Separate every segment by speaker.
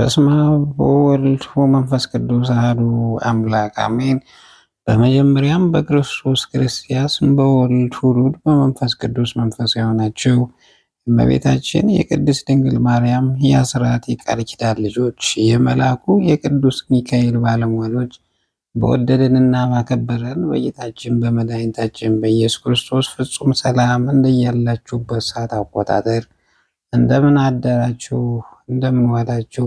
Speaker 1: በስመ አብ ወወልድ ወመንፈስ ቅዱስ አሐዱ አምላክ አሜን። በመጀመሪያም በክርስቶስ ክርስቲያስ በወልድ ውሉድ በመንፈስ ቅዱስ መንፈሳዊ ናቸው። እመቤታችን የቅድስት ድንግል ማርያም የአስራት የቃል ኪዳን ልጆች የመልአኩ የቅዱስ ሚካኤል ባለሟሎች በወደደንና ባከበረን በጌታችን በመድኃኒታችን በኢየሱስ ክርስቶስ ፍጹም ሰላም እንደያላችሁበት ሰዓት አቆጣጠር እንደምን አደራችሁ? እንደምን ዋላችሁ?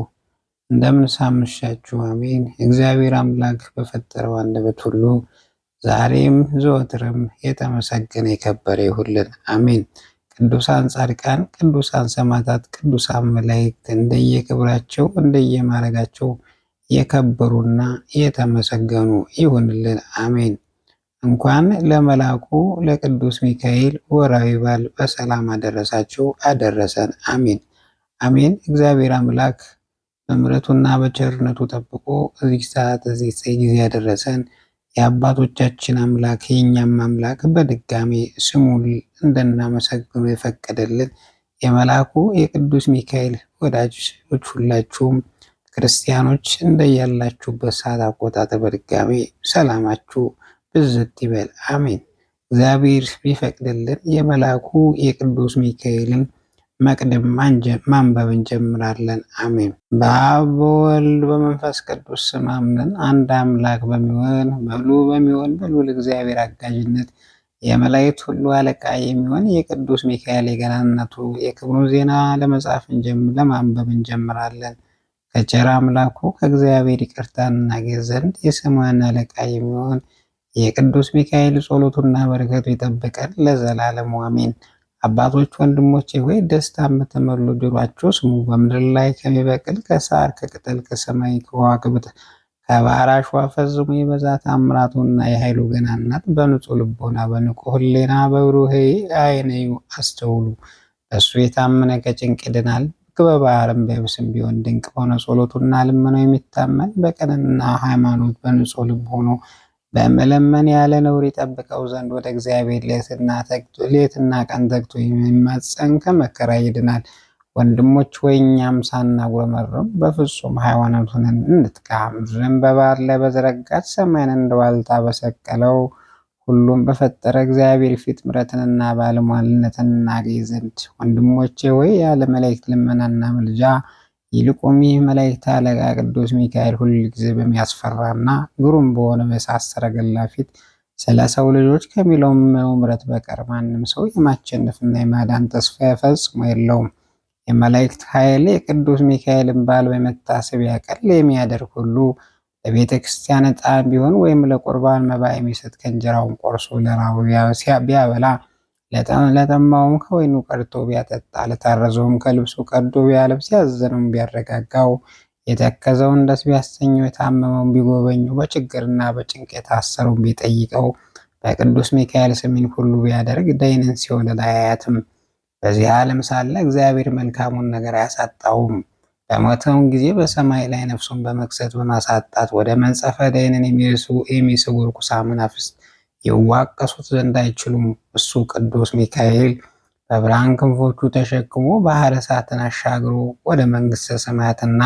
Speaker 1: እንደምን ሳመሻችሁ? አሜን። እግዚአብሔር አምላክ በፈጠረው አንደበት ሁሉ ዛሬም ዘወትርም የተመሰገነ የከበረ ይሁንልን። አሜን። ቅዱሳን ጻድቃን፣ ቅዱሳን ሰማዕታት፣ ቅዱሳን መላእክት እንደየክብራቸው እንደየማዕረጋቸው የከበሩና የተመሰገኑ ይሁንልን። አሜን። እንኳን ለመልአኩ ለቅዱስ ሚካኤል ወርኃዊ በዓል በሰላም አደረሳችሁ አደረሰን። አሜን አሜን። እግዚአብሔር አምላክ በምሕረቱና በቸርነቱ ጠብቆ እዚህ ሰዓት እዚህ ጊዜ ያደረሰን የአባቶቻችን አምላክ የእኛም አምላክ በድጋሚ ስሙን እንድናመሰግኑ የፈቀደልን የመልአኩ የቅዱስ ሚካኤል ወዳጆች ሁላችሁም ክርስቲያኖች እንደያላችሁበት ሰዓት አቆጣጠር በድጋሚ ሰላማችሁ ብዝት ይበል። አሜን። እግዚአብሔር ቢፈቅድልን የመልአኩ የቅዱስ ሚካኤልን መቅደም ማንበብ እንጀምራለን። አሜን። በአብ በወልድ በመንፈስ ቅዱስ ስም አምነን አንድ አምላክ በሚሆን በልዑል እግዚአብሔር አጋዥነት የመላእክት ሁሉ አለቃ የሚሆን የቅዱስ ሚካኤል የገናንነቱ የክብሩን ዜና ለማንበብ እንጀምራለን። ከቸር አምላኩ ከእግዚአብሔር ይቅርታን እናገኝ ዘንድ የሰማያን አለቃ የሚሆን የቅዱስ ሚካኤል ጸሎቱና በረከቱ ይጠብቀን ለዘላለሙ አሜን። አባቶች ወንድሞቼ ሆይ ደስታ የምትሞሉ ጆሯችሁ ስሙ። በምድር ላይ ከሚበቅል ከሳር ከቅጠል ከሰማይ ከዋክብት ከባሕር አሸዋ ፈጽሞ የበዛ ተአምራቱና የኃይሉ ገናንነት በንጹሕ ልቦና በንቁሕ ሕሊና በብሩህ ዓይን አስተውሉ። በእሱ የታመነ ከጭንቅ ይድናል። በባሕርም በየብስም ቢሆን ድንቅ በሆነ ጸሎቱና ልመናው የሚታመን በቅንና ሃይማኖት በንጹሕ ልብ ሆኖ በመለመን ያለ ነውር ይጠብቀው ዘንድ ወደ እግዚአብሔር ሌትና ቀን ተግቶ የሚማጸን ከመከራ ይድናል። ወንድሞች ወይ እኛም ሳናጉረመርም በፍጹም ሃይማኖት ሆነን እንትጋ። ምድርን በባሕር ላይ በዘረጋች ሰማይን እንደ ዋልታ በሰቀለው ሁሉም በፈጠረ እግዚአብሔር ፊት ምሕረትንና ባለሟልነትን እናገኝ ዘንድ ወንድሞቼ ወይ ያለ መላእክት ልመናና ምልጃ ይልቁም ይህ መላእክት አለቃ ቅዱስ ሚካኤል ሁል ጊዜ በሚያስፈራና ግሩም በሆነ በእሳት ሰረገላ ፊት ስለ ሰው ልጆች ከሚለምነው ምሕረት በቀር ማንም ሰው የማሸነፍና የማዳን ተስፋ ፈጽሞ የለውም። የመላእክት ኃይል የቅዱስ ሚካኤልን በዓል በመታሰቢያ ቀን የሚያደርግ ሁሉ ለቤተ ክርስቲያን ዕጣን ቢሆን ወይም ለቁርባን መባ የሚሰጥ ከእንጀራውን ቆርሶ ለራቡ ቢያበላ ለጠማውም ከወይኑ ቀድቶ ቢያጠጣ ለታረዘውም ከልብሱ ቀዶ ቢያለብስ ያዘነውን ቢያረጋጋው የተከዘውን ደስ ቢያሰኘው የታመመውን ቢጎበኘው በችግርና በጭንቅ የታሰረውን ቢጠይቀው በቅዱስ ሚካኤል ስምን ሁሉ ቢያደርግ ደይንን ሲኦል አያያትም። በዚህ ዓለም ሳለ እግዚአብሔር መልካሙን ነገር አያሳጣውም። በሞተውን ጊዜ በሰማይ ላይ ነፍሱን በመክሰት በማሳጣት ወደ መንጸፈ ደይንን የሚስቡ ርኩሳን መናፍስት ይዋቀሱት ዘንድ አይችሉም። እሱ ቅዱስ ሚካኤል በብርሃን ክንፎቹ ተሸክሞ ባሕረ እሳትን አሻግሮ ወደ መንግሥተ ሰማያትና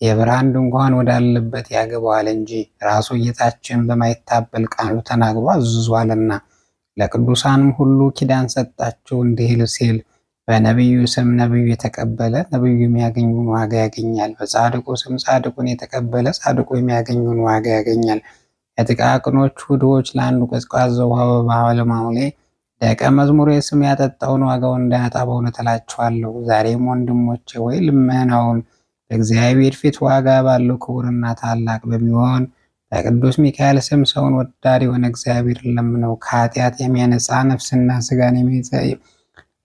Speaker 1: የብርሃን ድንኳን ወዳለበት ያገባዋል እንጂ ራሱ ጌታችን በማይታበል ቃሉ ተናግሮ አዝዟልና። ለቅዱሳንም ሁሉ ኪዳን ሰጣቸው እንዲህ ሲል በነቢዩ ስም ነቢዩ የተቀበለ ነቢዩ የሚያገኘውን ዋጋ ያገኛል። በጻድቁ ስም ጻድቁን የተቀበለ ጻድቁ የሚያገኘውን ዋጋ ያገኛል። የጥቃቅኖቹ ድሆች ለአንዱ ቀዝቃዛ ውሃ በባለማውሌ ደቀ መዝሙር ስም ያጠጣውን ዋጋውን እንዳያጣ በእውነት እላችኋለሁ። ዛሬም ወንድሞቼ ወይ ልመናውን በእግዚአብሔር ፊት ዋጋ ባለው ክቡርና ታላቅ በሚሆን በቅዱስ ሚካኤል ስም ሰውን ወዳድ የሆነ እግዚአብሔር ለምነው ከኃጢአት የሚያነጻ ነፍስና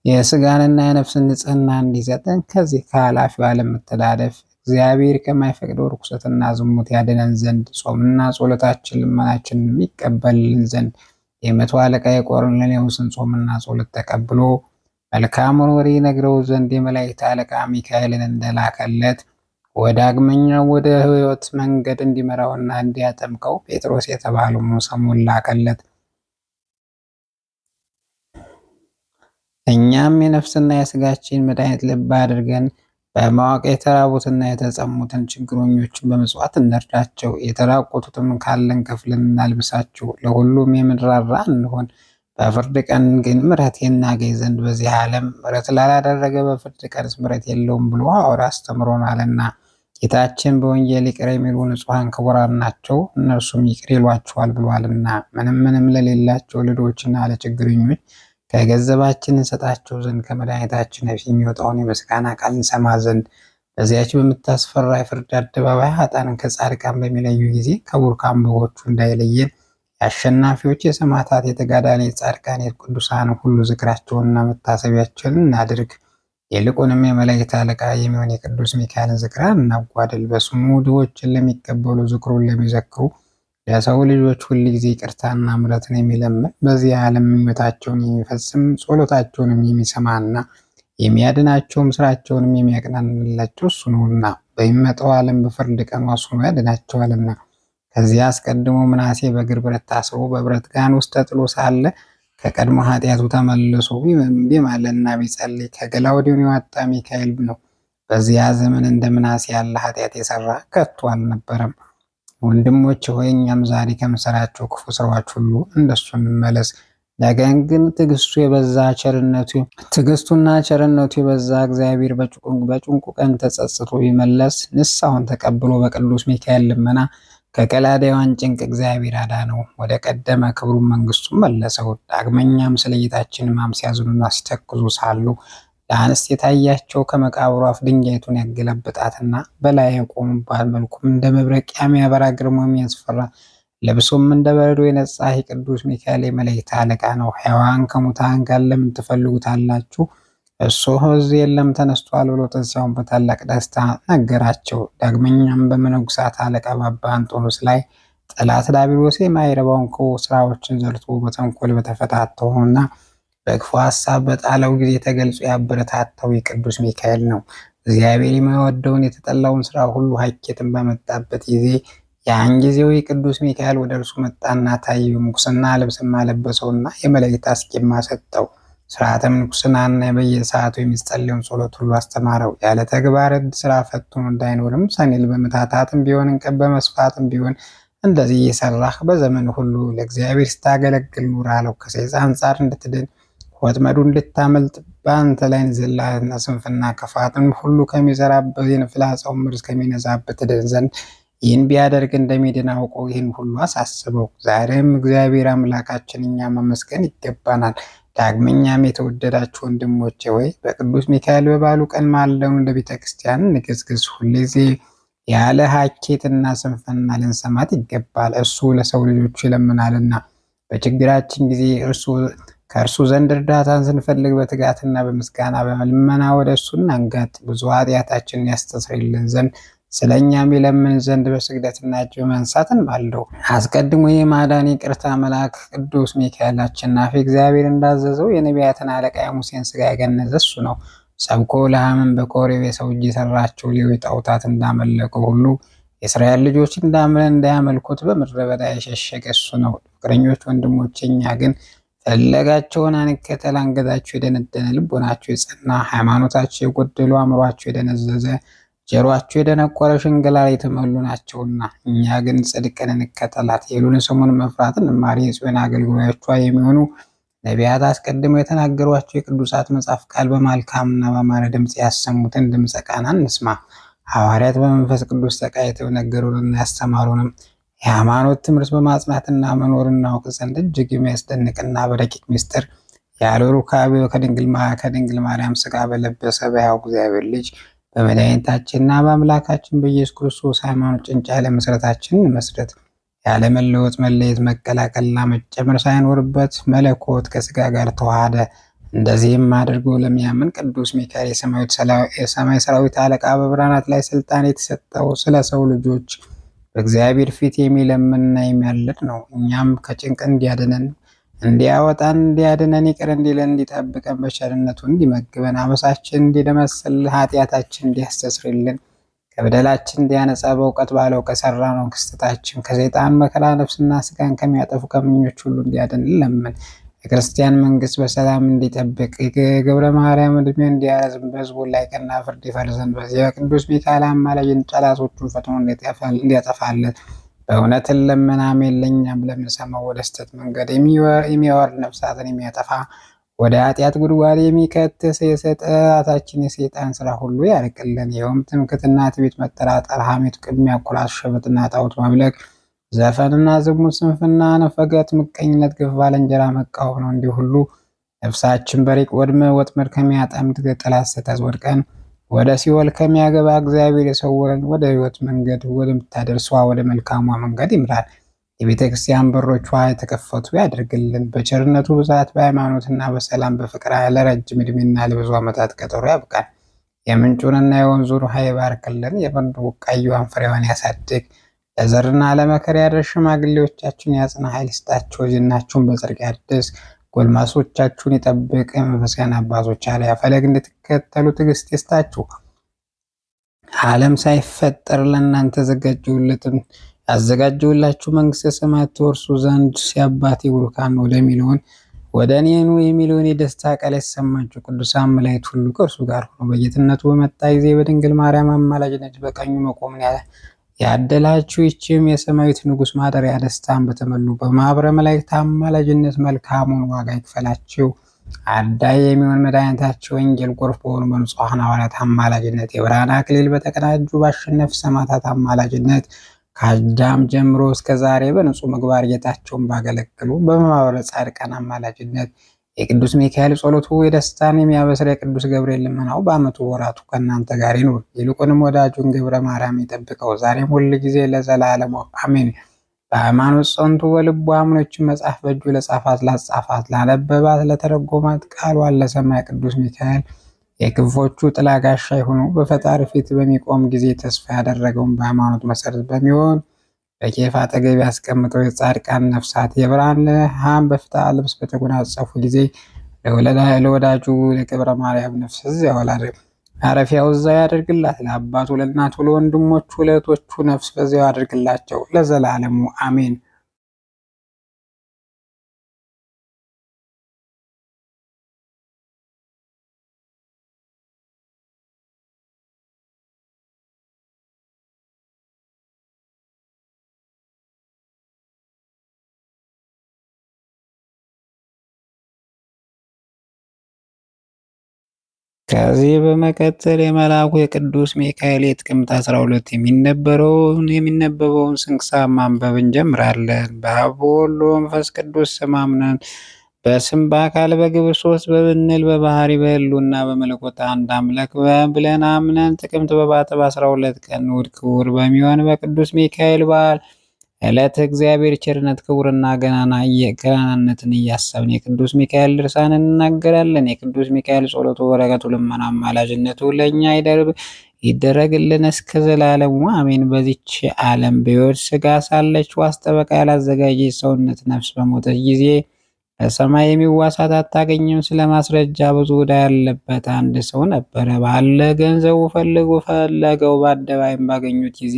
Speaker 1: የስጋንና የነፍስን ንጽሕና እንዲሰጠን ከዚህ ከኃላፊው ዓለም መተላለፍ እግዚአብሔር ከማይፈቅደው ርኩሰትና ዝሙት ያድነን ዘንድ ጾምና ጸሎታችን ልመናችንን የሚቀበልልን ዘንድ የመቶ አለቃ የቆርኔሌዎስን ጾምና ጸሎት ተቀብሎ መልካሙን ወሬ ነግረው ዘንድ የመላእክት አለቃ ሚካኤልን እንደላከለት ዳግመኛው ወደ ሕይወት መንገድ እንዲመራውና እንዲያጠምቀው ጴጥሮስ የተባለውን ሰሙን ላከለት። እኛም የነፍስና የስጋችን መድኃኒት ልብ አድርገን በማወቅ የተራቡትና የተጠሙትን ችግረኞችን በምጽዋት እንርዳቸው። የተራቆቱትም ካለን ከፍለን እናልብሳቸው። ለሁሉም የምንራራ እንሆን። በፍርድ ቀን ግን ምሕረት እናገኝ ዘንድ በዚህ ዓለም ምሕረት ላላደረገ በፍርድ ቀንስ ምሕረት የለውም ብሎ ሐዋርያው አስተምሮናልና። ጌታችን በወንጌል ይቅር የሚሉ ንጹሐን ክቡራን ናቸው እነርሱም ይቅር ይሏቸዋል ብሏልና። ምንም ለሌላቸው ለድሆችና ለችግረኞች ከገንዘባችን እንሰጣቸው ዘንድ ከመድኃኒታችን ነፍስ የሚወጣውን የምስጋና ቃል እንሰማ ዘንድ በዚያች በምታስፈራ የፍርድ አደባባይ ኃጥአንን ከጻድቃን በሚለዩ ጊዜ ከቡሩካን በጎቹ እንዳይለየን የአሸናፊዎች የሰማዕታት የተጋዳላይ የጻድቃን የቅዱሳን ሁሉ ዝክራቸውንና መታሰቢያቸውን እናድርግ። ይልቁንም የመላእክት አለቃ የሚሆን የቅዱስ ሚካኤልን ዝክር እናጓድል። በስሙ ድሆችን ለሚቀበሉ ዝክሩን ለሚዘክሩ ለሰው ልጆች ሁል ጊዜ ይቅርታና ምሕረትን የሚለምን በዚህ ዓለም ምኞታቸውን የሚፈጽም ጸሎታቸውንም የሚሰማና የሚያድናቸውም ስራቸውንም የሚያቀናንላቸው እሱ ነውና በሚመጣው ዓለም በፍርድ ቀን ዋስኖ ያድናቸዋልና። ከዚህ አስቀድሞ ምናሴ በእግር ብረት ታስሮ በብረት ጋን ውስጥ ተጥሎ ሳለ ከቀድሞ ኃጢአቱ ተመልሶ ቢማለና ቢጸልይ ከገላውዴዎን የወጣ ሚካኤል ነው። በዚያ ዘመን እንደ ምናሴ ያለ ኃጢአት የሰራ ከቶ አልነበረም። ወንድሞች ሆይ እኛም ዛሬ ከምንሰራቸው ክፉ ስራዎች ሁሉ እንደሱ እንመለስ። ነገር ግን ትዕግስቱና ቸርነቱ የበዛ እግዚአብሔር በጭንቁ ቀን ተጸጽቶ ቢመለስ ንስሐውን ተቀብሎ በቅዱስ ሚካኤል ልመና ከከላዳውያን ጭንቅ እግዚአብሔር አዳነው፣ ወደ ቀደመ ክብሩ መንግስቱ መለሰው። ዳግመኛም ስለ ጌታችን ሕማም ሲያዝኑና ሲተክዙ ሳሉ ለአንስት የታያቸው ከመቃብሩ አፍ ድንጋይቱን ያገለበጣትና በላይ የቆሙባት መልኩም እንደ መብረቅ የሚያበራ ግርማ የሚያስፈራ ልብሱም እንደ በረዶ የነጻ የቅዱስ ሚካኤል የመላእክት አለቃ ነው። ሕያዋን ከሙታን ጋር ለምን ትፈልጉታላችሁ? እሱ እዚህ የለም ተነስቷል ብሎ ትንሣኤውን በታላቅ ደስታ ነገራቸው። ዳግመኛም በመነኮሳት አለቃ በአባ እንጦንስ ላይ ጠላት ዲያብሎስ የማይረባውን ክፉ ስራዎችን ዘርቶ በተንኮል በተፈታተውና በክፉ ሐሳብ በጣለው ጊዜ ተገልጾ ያበረታታው የቅዱስ ሚካኤል ነው። እግዚአብሔር የማይወደውን የተጠላውን ስራ ሁሉ ሀኬትን በመጣበት ጊዜ ያን ጊዜው የቅዱስ ሚካኤል ወደ እርሱ መጣና ታየው። ምንኩስና ልብስም አለበሰውና የመላእክት አስኬማ ሰጠው። ስርዓተ ምንኩስናና በየሰዓቱ የሚጸለየውን ጸሎት ሁሉ አስተማረው። ያለ ተግባር ስራ ፈትኖ እንዳይኖርም ሰኔል በመታታትም ቢሆን እንቀብ በመስፋትም ቢሆን እንደዚህ እየሰራህ በዘመን ሁሉ ለእግዚአብሔር ስታገለግል ኑር አለው። ከሰይጣን አንጻር እንድትድን ወጥመዱ እንድታመልጥ በአንተ ላይ ዝላትና ስንፍና ክፋትን ሁሉ ከሚዘራበት የፍላጻውን መርዝ ከሚነዛበት ድን ዘንድ ይህን ቢያደርግ እንደሚድን አውቆ ይህን ሁሉ አሳስበው። ዛሬም እግዚአብሔር አምላካችን እኛ መመስገን ይገባናል። ዳግመኛም የተወደዳችሁ ወንድሞቼ ወይ በቅዱስ ሚካኤል በባሉ ቀን ማለውን እንደ ቤተ ክርስቲያን ንግስግስ ሁልጊዜ ያለ ሀኬትና ስንፍና ልንሰማት ይገባል። እሱ ለሰው ልጆች ይለምናልና በችግራችን ጊዜ ከእርሱ ዘንድ እርዳታን ስንፈልግ በትጋትና በምስጋና በልመና ወደ እሱ እናንጋጥ። ብዙ ኃጢአታችንን ያስተሰርይልን ዘንድ ስለኛም ይለምን ዘንድ በስግደትና እጅ በመንሳት እንማልደው። አስቀድሞ የማዳን ይቅርታ መልአክ ቅዱስ ሚካኤል አሸናፊ እግዚአብሔር እንዳዘዘው የነቢያትን አለቃ የሙሴን ስጋ ያገነዘ እሱ ነው። ሰብኮ ለሐመን በኮሬብ የሰው እጅ የሰራቸው ሌዊ ጣዖታት እንዳመለኩ ሁሉ የእስራኤል ልጆች እንዳያመልኩት በምድረ በዳ የሸሸገ እሱ ነው። ፍቅረኞች ወንድሞቼ እኛ ግን ፈለጋቸውን አንከተል። አንገታቸው የደነደነ ልቦናቸው የጸና ሃይማኖታቸው የጎደሉ አእምሯቸው የደነዘዘ ጆሮአቸው የደነቆረ ሽንገላ የተሞሉ ናቸውና እኛ ግን ጽድቅን እንከተላት። የሉን ስሙን መፍራትን እንማር። የጽዮን አገልጋዮቿ የሚሆኑ ነቢያት አስቀድመው የተናገሯቸው የቅዱሳት መጽሐፍ ቃል በመልካምና በአማረ ድምፅ ያሰሙትን ድምፀ ቃና እንስማ። ሐዋርያት በመንፈስ ቅዱስ ተቃይተው ነገሩንና ያስተማሩንም የሃይማኖት ትምህርት በማጽናትና መኖር እናውቅ ዘንድ እጅግ የሚያስደንቅና በረቂቅ ምስጢር ያለ ሩካቤ ከድንግል ማርያም ስጋ በለበሰ በሕያው እግዚአብሔር ልጅ በመድኃኒታችንና በአምላካችን በኢየሱስ ክርስቶስ ሃይማኖት ጭንጫ ለመሰረታችን መስረት ያለ መለወጥ መለየት መቀላቀልና መጨመር ሳይኖርበት መለኮት ከስጋ ጋር ተዋሃደ። እንደዚህም አድርጎ ለሚያምን ቅዱስ ሚካኤል የሰማይ ሰራዊት አለቃ በብርሃናት ላይ ስልጣን የተሰጠው ስለ ሰው ልጆች በእግዚአብሔር ፊት የሚለምንና የሚያልድ ነው። እኛም ከጭንቅ እንዲያድነን እንዲያወጣን እንዲያድነን ይቅር እንዲለን እንዲጠብቀን በቸርነቱ እንዲመግበን አበሳችን እንዲደመስል ኃጢአታችን እንዲያስተስርልን ከበደላችን እንዲያነጻ በእውቀት ባለው ከሰራነው ክስተታችን ከሰይጣን መከራ ነፍስና ስጋን ከሚያጠፉ ከምኞች ሁሉ እንዲያድን ለምን የክርስቲያን መንግስት በሰላም እንዲጠብቅ የገብረ ማርያም ዕድሜ እንዲያረዝም በሕዝቡ ላይ ቀና ፍርድ ይፈርድ ዘንድ በዚህ በቅዱስ ሚካኤል አማላጅነት ጠላቶቹን ፈጥኖ እንዲያጠፋለት በእውነትን ለምን አሜን። ለእኛም ለምንሰማው ወደ ስህተት መንገድ የሚወርድ ነፍሳትን የሚያጠፋ ወደ ኃጢአት ጉድጓድ የሚከትስ የጠላታችን የሰይጣን ስራ ሁሉ ያርቅልን። ይኸውም ትምክትና፣ ትዕቢት፣ መጠራጠር፣ ሐሜት፣ ቅድሚያ፣ ኩራት፣ ሸበጥና ጣዖት ማምለክ፣ ዘፈንና ዝሙት፣ ስንፍና፣ ነፈገት፣ ምቀኝነት፣ ግፍ፣ ባልንጀራ መቃወም ነው። እንዲህ ሁሉ ነፍሳችን በሪቅ ወጥመድ ከሚያጠምድ ጠላት ስህተት ወድቀን ወደ ሲኦል ከሚያገባ እግዚአብሔር የሰወረን ወደ ሕይወት መንገድ ወደምታደርሷ ወደ መልካሟ መንገድ ይምራል። የቤተ ክርስቲያን በሮቿ የተከፈቱ ያደርግልን። በቸርነቱ ብዛት በሃይማኖትና በሰላም በፍቅር ለረጅም ዕድሜና ለብዙ ዓመታት ቀጠሮ ያብቃል። የምንጩንና የወንዙን ውሃ ይባርክልን። የበንዱ ቡቃያዋን ፍሬዋን ያሳድግ። ለዘርና ለመከር ያደርስ። ሽማግሌዎቻችሁን ያጽና፣ ኃይል ይስጣቸው። ዝናችሁን በጽድቅ ያድስ። ጎልማሶቻችሁን ይጠብቅ። መንፈሳውያን አባቶች አልያ ፈለግ እንድትከተሉ ትዕግስት ይስጣችሁ። ዓለም ሳይፈጠር ለእናንተ ያዘጋጀሁላችሁ መንግስተ ሰማያት ትወርሱ ዘንድ የአባቴ ቡሩካን ወደሚለውን ወደ እኔ ኑ የሚለውን የደስታ ቃል ያሰማችሁ ቅዱሳን መላእክት ሁሉ ከእርሱ ጋር ሆኖ በጌትነቱ በመጣ ጊዜ በድንግል ማርያም አማላጅነት በቀኙ መቆምን ያደላችሁ ይህችም የሰማያዊት ንጉሥ ማደሪያ ደስታን በተመሉ በማኅበረ መላእክት አማላጅነት መልካሙን ዋጋ ይክፈላችሁ። አዳይ የሚሆን መድኃኒታቸው ወንጌል ጎርፍ በሆኑ በንጹሐን ሐዋርያት አማላጅነት የብርሃን አክሊል በተቀዳጁ ባሸነፍ ሰማዕታት አማላጅነት ከአዳም ጀምሮ እስከ ዛሬ በንጹህ ምግባር ጌታቸውን ባገለግሉ በማኅበረ ጻድቃን አማላጅነት የቅዱስ ሚካኤል ጸሎቱ የደስታን የሚያበስር የቅዱስ ገብርኤል ልመናው በዓመቱ ወራቱ ከእናንተ ጋር ይኑር። ይልቁንም ወዳጁን ገብረ ማርያም ይጠብቀው ዛሬም ሁል ጊዜ ለዘላለሙ አሜን። በሃይማኖት ጸንቶ በልቡ አምኖችን መጽሐፍ በእጁ ለጻፋት ላጻፋት ላነበባት ለተረጎማት ቃሏን ለሰማ ቅዱስ ሚካኤል የክንፎቹ ጥላ ጋሻ ይሁኑ። በፈጣሪ ፊት በሚቆም ጊዜ ተስፋ ያደረገውን በሃይማኖት መሰረት በሚሆን በኬፋ አጠገብ ያስቀምጠው የጻድቃን ነፍሳት የብርሃን ለሃም በፍታ ልብስ በተጎናጸፉ ጊዜ ለወዳጁ ለገብረ ማርያም ነፍስ እዚያው ማረፊያው እዚያው ያደርግላት። ለአባቱ ለእናቱ ለወንድሞቹ ለእህቶቹ ነፍስ በዚያው ያደርግላቸው ለዘላለሙ አሜን። ከዚህ በመቀጠል የመልአኩ የቅዱስ ሚካኤል የጥቅምት 12 የሚነበበውን ስንክሳር ማንበብ እንጀምራለን። በአብ ወወልድ ወመንፈስ ቅዱስ ስም አምነን በስም በአካል በግብር ሶስት በብንል በባህሪ በሕልውና በመለኮት አንድ አምላክ ብለን አምነን ጥቅምት በባተ በ12 ቀን እሑድ ክቡር በሚሆን በቅዱስ ሚካኤል በዓል ዕለት እግዚአብሔር ቸርነት ክቡርና ገናናነትን እያሰብን የቅዱስ ሚካኤል ድርሳን እንናገራለን። የቅዱስ ሚካኤል ጸሎቱ በረከቱ ልመና አማላጅነቱ ለእኛ ይደረግልን እስከ ዘላለሙ አሜን። በዚች ዓለም በሕይወት ሥጋ ሳለች ዋስ ጠበቃ ያላዘጋጀች ሰውነት ነፍስ በሞተች ጊዜ በሰማይ የሚዋሳት አታገኝም። ስለ ማስረጃ ብዙ ዕዳ ያለበት አንድ ሰው ነበረ። ባለ ገንዘቡ ፈለገው በአደባባይም ባገኙት ጊዜ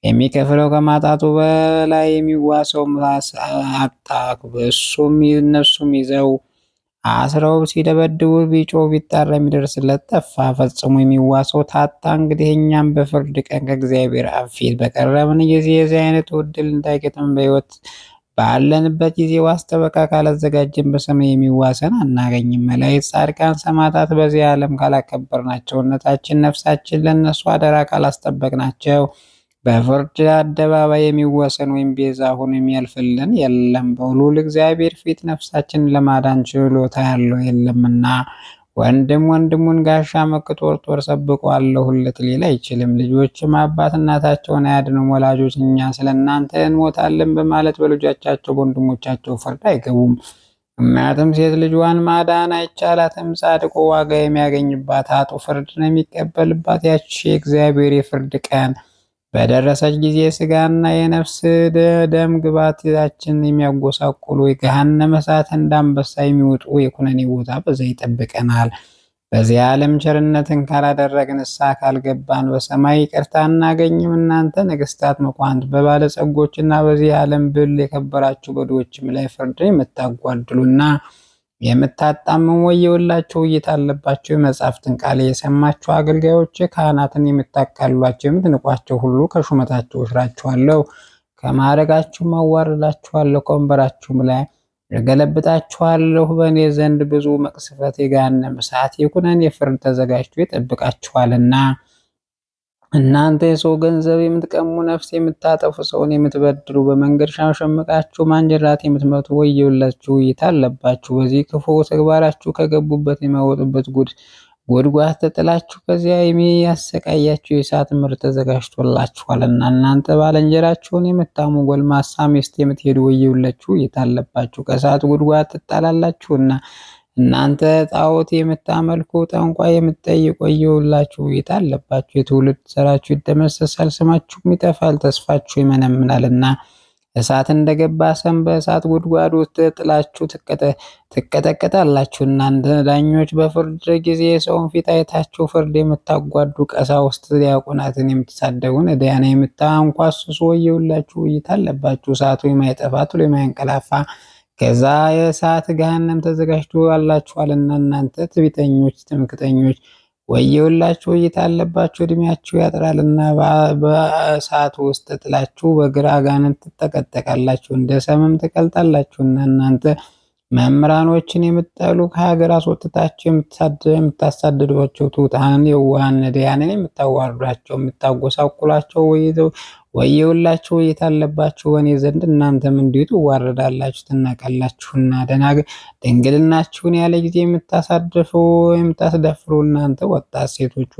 Speaker 1: የሚከፍለው ከማጣቱ በላይ የሚዋሰው አጣ። እነሱም ይዘው አስረው ሲደበድቡ ቢጮህ ቢጣራ የሚደርስለት ጠፋ። ፈጽሞ የሚዋሰው ታጣ። እንግዲህ እኛም በፍርድ ቀን ከእግዚአብሔር አብ ፊት በቀረብን ጊዜ የዚህ አይነት ዕድል እንዳይገጥም በሕይወት ባለንበት ጊዜ ዋስ ጠበቃ ካላዘጋጀን በሰማይ የሚዋሰን አናገኝም። መላእክት፣ ጻድቃን፣ ሰማዕታት በዚህ ዓለም ካላከበርናቸው እነታችን ነፍሳችን ለእነሱ አደራ ካላስጠበቅናቸው በፍርድ አደባባይ የሚወሰን ወይም ቤዛ ሆኖ የሚያልፍልን የለም። በልዑል እግዚአብሔር ፊት ነፍሳችንን ለማዳን ችሎታ ያለው የለምና ወንድም ወንድሙን ጋሻ መክቶ ጦር ሰብቆ አለሁለት ሊል አይችልም። ልጆችም አባት እናታቸውን አያድኑም። ወላጆች እኛ ስለ እናንተ እንሞታለን በማለት በልጆቻቸው በወንድሞቻቸው ፍርድ አይገቡም። እናትም ሴት ልጇን ማዳን አይቻላትም። ጻድቁ ዋጋ የሚያገኝባት ኃጥኡ ፍርድን የሚቀበልባት ያቺ የእግዚአብሔር የፍርድ ቀን በደረሰች ጊዜ ስጋና የነፍስ ደም ግባታችን የሚያጎሳቁሉ የገሃነመ እሳት እንዳንበሳ የሚወጡ የኩነኔ ቦታ በዛ ይጠብቀናል። በዚህ ዓለም ቸርነትን ካላደረግን ንስሐ ካልገባን በሰማይ ይቅርታ እናገኝም። እናንተ ነገስታት፣ መኳንንት፣ በባለጸጎችና በዚህ ዓለም ብል የከበራችሁ በድሆችም ላይ ፍርድን የምታጓድሉና የምታጣምሙ ወየውላችሁ! ውይይት አለባቸው። የመጻሕፍትን ቃል የሰማችሁ አገልጋዮች ካህናትን የምታቃሏቸው የምትንቋቸው ሁሉ ከሹመታቸው እሽራችኋለሁ፣ ከማዕረጋችሁም አዋርዳችኋለሁ፣ ከወንበራችሁም ላይ እገለብጣችኋለሁ። በእኔ ዘንድ ብዙ መቅሰፍት፣ የገሃነም እሳት፣ የኩነኔ ፍርድ ተዘጋጅቶ ይጠብቃችኋልና። እናንተ የሰው ገንዘብ የምትቀሙ፣ ነፍስ የምታጠፉ፣ ሰውን የምትበድሉ፣ በመንገድ ሸምቃችሁ ማንጀራት የምትመቱ ወየውላችሁ! ውይይት አለባችሁ። በዚህ ክፉ ተግባራችሁ ከገቡበት የማይወጡበት ጉድጓድ ተጥላችሁ ከዚያ የሚያሰቃያችሁ የእሳት ምርት ተዘጋጅቶላችኋልና። እናንተ ባልንጀራችሁን የምታሙ ጎልማሳ ሚስት የምትሄዱ ወየውላችሁ! ውይይት አለባችሁ። ከእሳት ጉድጓድ ትጣላላችሁና። እናንተ ጣዖት የምታመልኩ ጠንቋይ የምትጠይቁ ወየውላችሁ! ውይይት አለባችሁ። የትውልድ ዘራችሁ ይደመሰሳል፣ ስማችሁም ይጠፋል፣ ተስፋችሁ ይመነምናልና። እሳት እንደገባ ሰም በእሳት ጉድጓድ ውስጥ ጥላችሁ ትቀጠቀጣላችሁ። እናንተ ዳኞች በፍርድ ጊዜ የሰውን ፊት አይታችሁ ፍርድ የምታጓዱ ቀሳውስት፣ ዲያቆናትን የምትሳደቡ ነዳያን የምታንኳስሱ ወየውላችሁ! ውይይት አለባችሁ። እሳቱ የማይጠፋ ቶሎ የማያንቀላፋ ከዛ የእሳት ገሃነም ተዘጋጅቶ አላችኋልና። እናንተ ትዕቢተኞች፣ ትምክህተኞች ወየውላችሁ! ውይይት አለባችሁ። እድሜያችሁ ያጥራልና በእሳት ውስጥ ጥላችሁ በግራ አጋንንት ትጠቀጠቃላችሁ፣ እንደ ሰምም ትቀልጣላችሁና። እናንተ መምህራኖችን የምትጠሉ ከሀገር አስወጥታችሁ የምታሳድዷቸው ትሑታንን የዋሃን ነዳያንን የምታዋርዷቸው የምታጎሳቁሏቸው ወየውላችሁ! ውይይት አለባችሁ። በእኔ ዘንድ እናንተም እንዲሁ ትዋረዳላችሁ ትናቃላችሁና። ድንግልናችሁን ያለ ጊዜ የምታስደፍሩ እናንተ ወጣት ሴቶች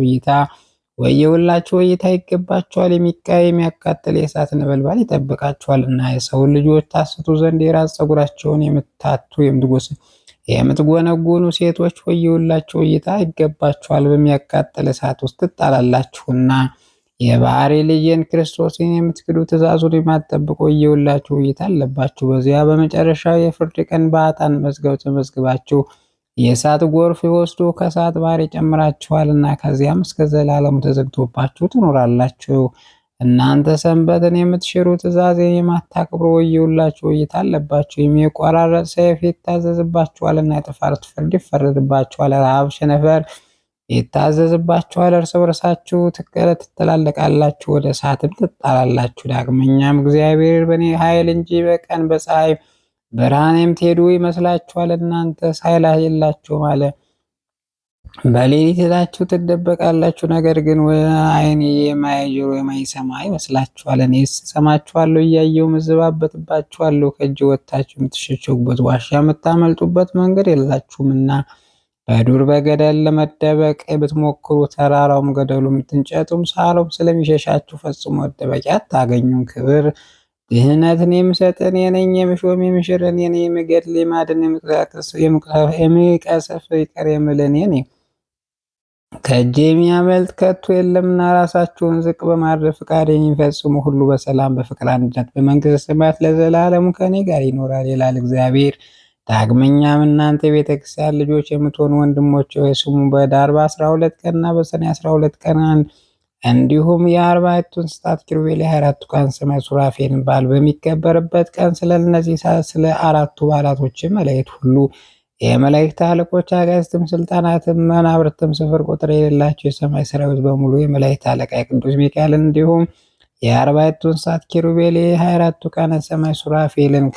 Speaker 1: ወየውላችሁ! ውይይት ይገባችኋል። የሚያቃጥል የእሳት ነበልባል ይጠብቃችኋልና። የሰው ልጆች ታስቱ ዘንድ የራስ ፀጉራቸውን የምታቱ የምትጎነጎኑ ሴቶች ወየውላችሁ! ውይይት ይገባችኋል። በሚያቃጥል እሳት ውስጥ ትጣላላችሁና። የባህሪ ልጅን ክርስቶስን የምትክዱ ትእዛዙን የማትጠብቁ ወየውላችሁ! ውይይት አለባችሁ። በዚያ በመጨረሻው የፍርድ ቀን በኃጥአን መዝገብ ተመዝግባችሁ የእሳት ጎርፍ ወስዶ ከእሳት ባህር ይጨምራችኋልና። ከዚያም እስከ ዘላለሙ ተዘግቶባችሁ ትኖራላችሁ። እናንተ ሰንበትን የምትሽሩ ትእዛዜን የማታከብሩ ወየውላችሁ! ውይይት አለባችሁ። የሚቆራረጥ ሰይፍ ይታዘዝባችኋልና፣ የጥፋት ፍርድ ይፈረድባችኋል። ረሃብ፣ ቸነፈር ይታዘዝባችኋል። እርስ በርሳችሁ ትተላለቃላችሁ፣ ወደ እሳትም ትጣላላችሁ። ዳግመኛም እግዚአብሔር በእኔ ኃይል እንጂ በቀን በፀሐይ ብርሃን የምትሄዱ ይመስላችኋል። እናንተስ ኃይል የላችሁም አለ። በሌሊት ሄዳችሁ ትደበቃላችሁ፣ ነገር ግን ዓይን የማያይ ጆሮ የማይሰማ ይመስላችኋል። እኔስ እሰማችኋለሁ፣ እያየሁ እዘባበትባችኋለሁ። ከእጅ ወጥታችሁ የምትሸሸጉበት ዋሻ የምታመልጡበት መንገድ የላችሁምና። በዱር በገደል ለመደበቅ ብትሞክሩ ተራራውም ገደሉም እንጨቱም ሳሩም ስለሚሸሻችሁ ፈጽሞ መደበቂያ አታገኙም። ክብር ድህነትን የምሰጥ እኔ ነኝ፣ የምሾም የምሽር እኔ ነኝ፣ የምገድል የማድን የሚቀስፍ ይቅር የምል እኔ ነኝ። ከእጄ የሚያመልጥ ከቶ የለምና። ራሳችሁን ዝቅ በማድረግ ፍቃዴን የሚፈጽሙ ሁሉ በሰላም በፍቅር አንድነት በመንግሥተ ሰማያት ለዘላለሙ ከእኔ ጋር ይኖራል ይላል እግዚአብሔር። ዳግመኛም እናንተ የቤተ ክርስቲያን ልጆች የምትሆኑ ወንድሞች ሆይ ስሙ። በኅዳር በ12 ቀንና በሰኔ 12 ቀን እንዲሁም የ40ቱ እንስሳት ኪሩቤል የ24ቱ ካህናተ ሰማይ ሱራፌልን በዓል በሚከበርበት ቀን ስለ እነዚህ ስለ አራቱ በዓላቶች መላእክት ሁሉ የመላእክት አለቆች አጋዕዝትም ስልጣናትም መናብርትም ስፍር ቁጥር የሌላቸው የሰማይ ሰራዊት በሙሉ የመላእክት አለቃ የቅዱስ ሚካኤልን እንዲሁም የ40ቱ እንስሳት ኪሩቤል የ24ቱ ካህናተ ሰማይ ሱራፌልን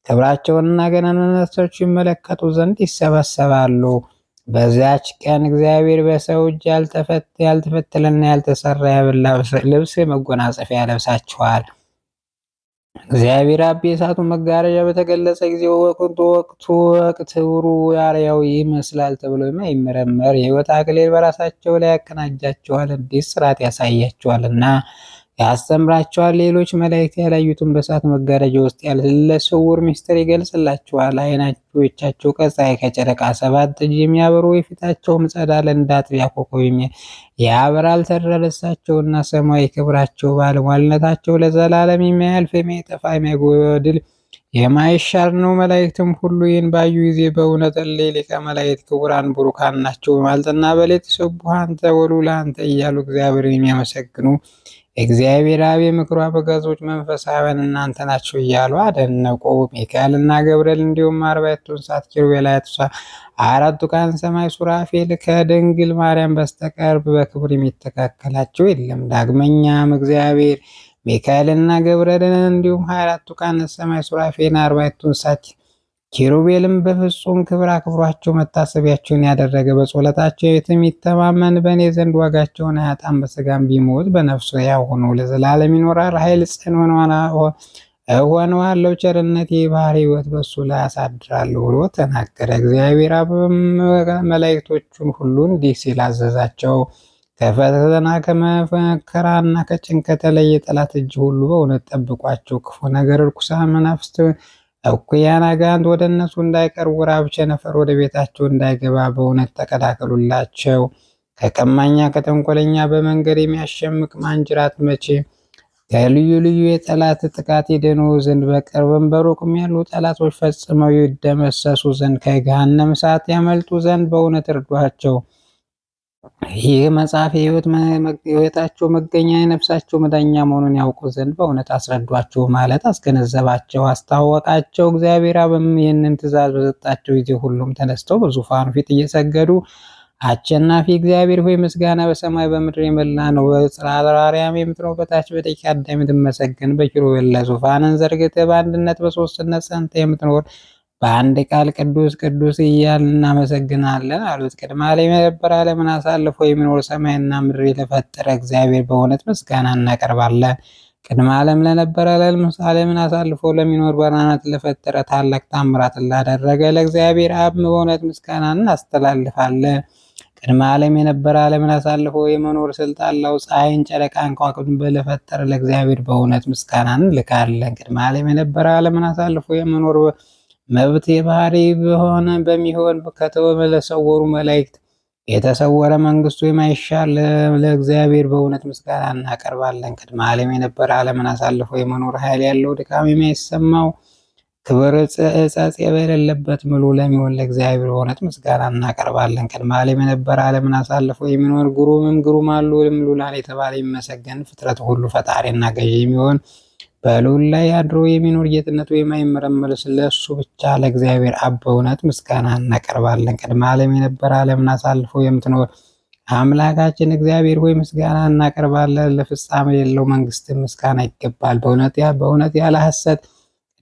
Speaker 1: ክብራቸውንና ገናንነታቸውን ይመለከቱ ዘንድ ይሰበሰባሉ። በዚያች ቀን እግዚአብሔር በሰው እጅ ያልተፈተለና ያልተሰራ የብላ ልብስ መጎናጸፊያ ያለብሳቸዋል። እግዚአብሔር አብ የእሳቱን መጋረጃ በተገለጸ ጊዜ ወቅት ውሩ ያርያው ይመስላል ተብሎ የማይመረመር የሕይወት አክሊል በራሳቸው ላይ ያቀናጃቸዋል። እንዲህ ስርዓት ያሳያቸዋልና ያስተምራቸዋል። ሌሎች መላእክት ያላዩትን በእሳት መጋረጃ ውስጥ ያለ ስውር ምስጢር ይገልጽላቸዋል። ዓይኖቻቸው ከፀሐይ ከጨረቃ 7 እጅ የሚያበሩ የፊታቸውም ጸዳል እንደ አጥቢያ ኮከብ ያበራል። ተድላ ደስታቸውና ሰማያዊ ክብራቸው ባለሟልነታቸው ለዘላለም የማያልፍ የማይጠፋ የማይጎድል የማይሻር ነው። መላእክትም ሁሉ ይህን ባዩ ጊዜ በእውነት ሊቀ መላእክት ክቡራን ቡሩካን ናቸው በማለትና በሌሊት ይሰብሑ አንተ ወልዑል አንተ እያሉ እግዚአብሔርን የሚያመሰግኑ እግዚአብሔር አብ የምክሩ አበጋዞች መንፈሳውያን እናንተ ናቸው እያሉ አደነቁ። ሚካኤልና ገብርኤል እንዲሁም አርባዕቱ እንስሳት ኪሩቤል፣ አራቱ ካህናተ ሰማይ ሱራፌል ከድንግል ማርያም በስተቀር በክብር የሚተካከላቸው የለም። ዳግመኛም እግዚአብሔር ሚካኤልና ገብርኤልን እንዲሁም 24ቱ ካህናተ ሰማይ ሱራፌልን፣ አርባዕቱ እንስሳት ኪሩቤልም በፍጹም ክብር አክብሯቸው መታሰቢያቸውን ያደረገ በጸሎታቸው የሚተማመን በእኔ ዘንድ ዋጋቸውን አያጣም። በስጋም ቢሞት በነፍሱ ሕያው ሆኖ ለዘላለም ይኖራል። ኃይል ጽን እሆነዋለሁ፣ ቸርነቴ የባህሪ ሕይወት በሱ ላይ አሳድራለሁ ብሎ ተናገረ። እግዚአብሔር አብም መላእክቶቹን ሁሉ እንዲህ ሲል አዘዛቸው። ከፈተና ከመከራና ከጭንቀት የተለየ ጠላት እጅ ሁሉ በእውነት ጠብቋቸው። ክፉ ነገር፣ ርኩሳን መናፍስት፣ እኩያን አጋንንት ወደ እነሱ እንዳይቀርቡ፣ ራብ ቸነፈር ወደ ቤታቸው እንዳይገባ በእውነት ተከላከሉላቸው። ከቀማኛ ከተንኮለኛ፣ በመንገድ የሚያሸምቅ ማንጅራት መቼ ከልዩ ልዩ የጠላት ጥቃት ይድኑ ዘንድ በቅርብም በሩቅም ያሉ ጠላቶች ፈጽመው ይደመሰሱ ዘንድ ከገሃነም እሳት ያመልጡ ዘንድ በእውነት እርዷቸው። ይህ መጽሐፍ የሕይወታቸው መገኛ የነፍሳቸው መዳኛ መሆኑን ያውቁ ዘንድ በእውነት አስረዷቸው ማለት አስገነዘባቸው፣ አስታወቃቸው። እግዚአብሔር አብም ይህንን ትእዛዝ በሰጣቸው ጊዜ ሁሉም ተነስተው በዙፋኑ ፊት እየሰገዱ አሸናፊ እግዚአብሔር ሆይ ምስጋና በሰማይ በምድር የመላ ነው። በጽርሐ አርያም የምትኖር በታች በደቂቀ አዳም የምትመሰገን በኪሩቤል ላይ ዙፋንን ዘርግተህ በአንድነት በሦስትነት ጸንተህ የምትኖር በአንድ ቃል ቅዱስ ቅዱስ እያልን እናመሰግናለን አሉት። ቅድመ ዓለም የነበረ ዓለምን አሳልፎ የሚኖር ሰማይና ምድር ለፈጠረ እግዚአብሔር በእውነት ምስጋና እናቀርባለን። ቅድመ ዓለም ለነበረ ዓለምን አሳልፎ ለሚኖር በራናት ለፈጠረ ታላቅ ታምራትን ላደረገ ለእግዚአብሔር አብ በእውነት ምስጋና እናስተላልፋለን። ቅድመ ዓለም የነበረ ዓለምን አሳልፎ የመኖር ስልጣን ለው ፀሐይን፣ ጨረቃን፣ ከዋክብትን ለፈጠረ ለእግዚአብሔር በእውነት ምስጋናን እንልካለን። ቅድመ ዓለም የነበረ ዓለምን አሳልፎ የመኖር መብት የባህሪ በሚሆን ከተሰወሩ መላእክት የተሰወረ መንግስቱ የማይሻል ለእግዚአብሔር በእውነት ምስጋና እናቀርባለን። ቅድመ ዓለም የነበረ ዓለምን አሳልፎ የመኖር ኃይል ያለው ድካም የማይሰማው ክብር ጸጽ የሌለበት ምሉ ለሚሆን ለእግዚአብሔር በእውነት ምስጋና እናቀርባለን። ቅድመ ዓለም የነበረ ዓለምን አሳልፎ የሚኖር ግሩምም ግሩም አሉ ምሉላን የተባለ የሚመሰገን ፍጥረት ሁሉ ፈጣሪና ገዢ የሚሆን በልዑል ላይ አድሮ የሚኖር ጌትነቱ የማይመረመር ለእሱ ብቻ ለእግዚአብሔር አብ በእውነት ምስጋና እናቀርባለን። ቅድመ ዓለም የነበረ ዓለምን አሳልፎ የምትኖር አምላካችን እግዚአብሔር ሆይ ምስጋና እናቀርባለን። ለፍጻሜ የሌለው መንግስት ምስጋና ይገባል። በእውነት ያለ ሐሰት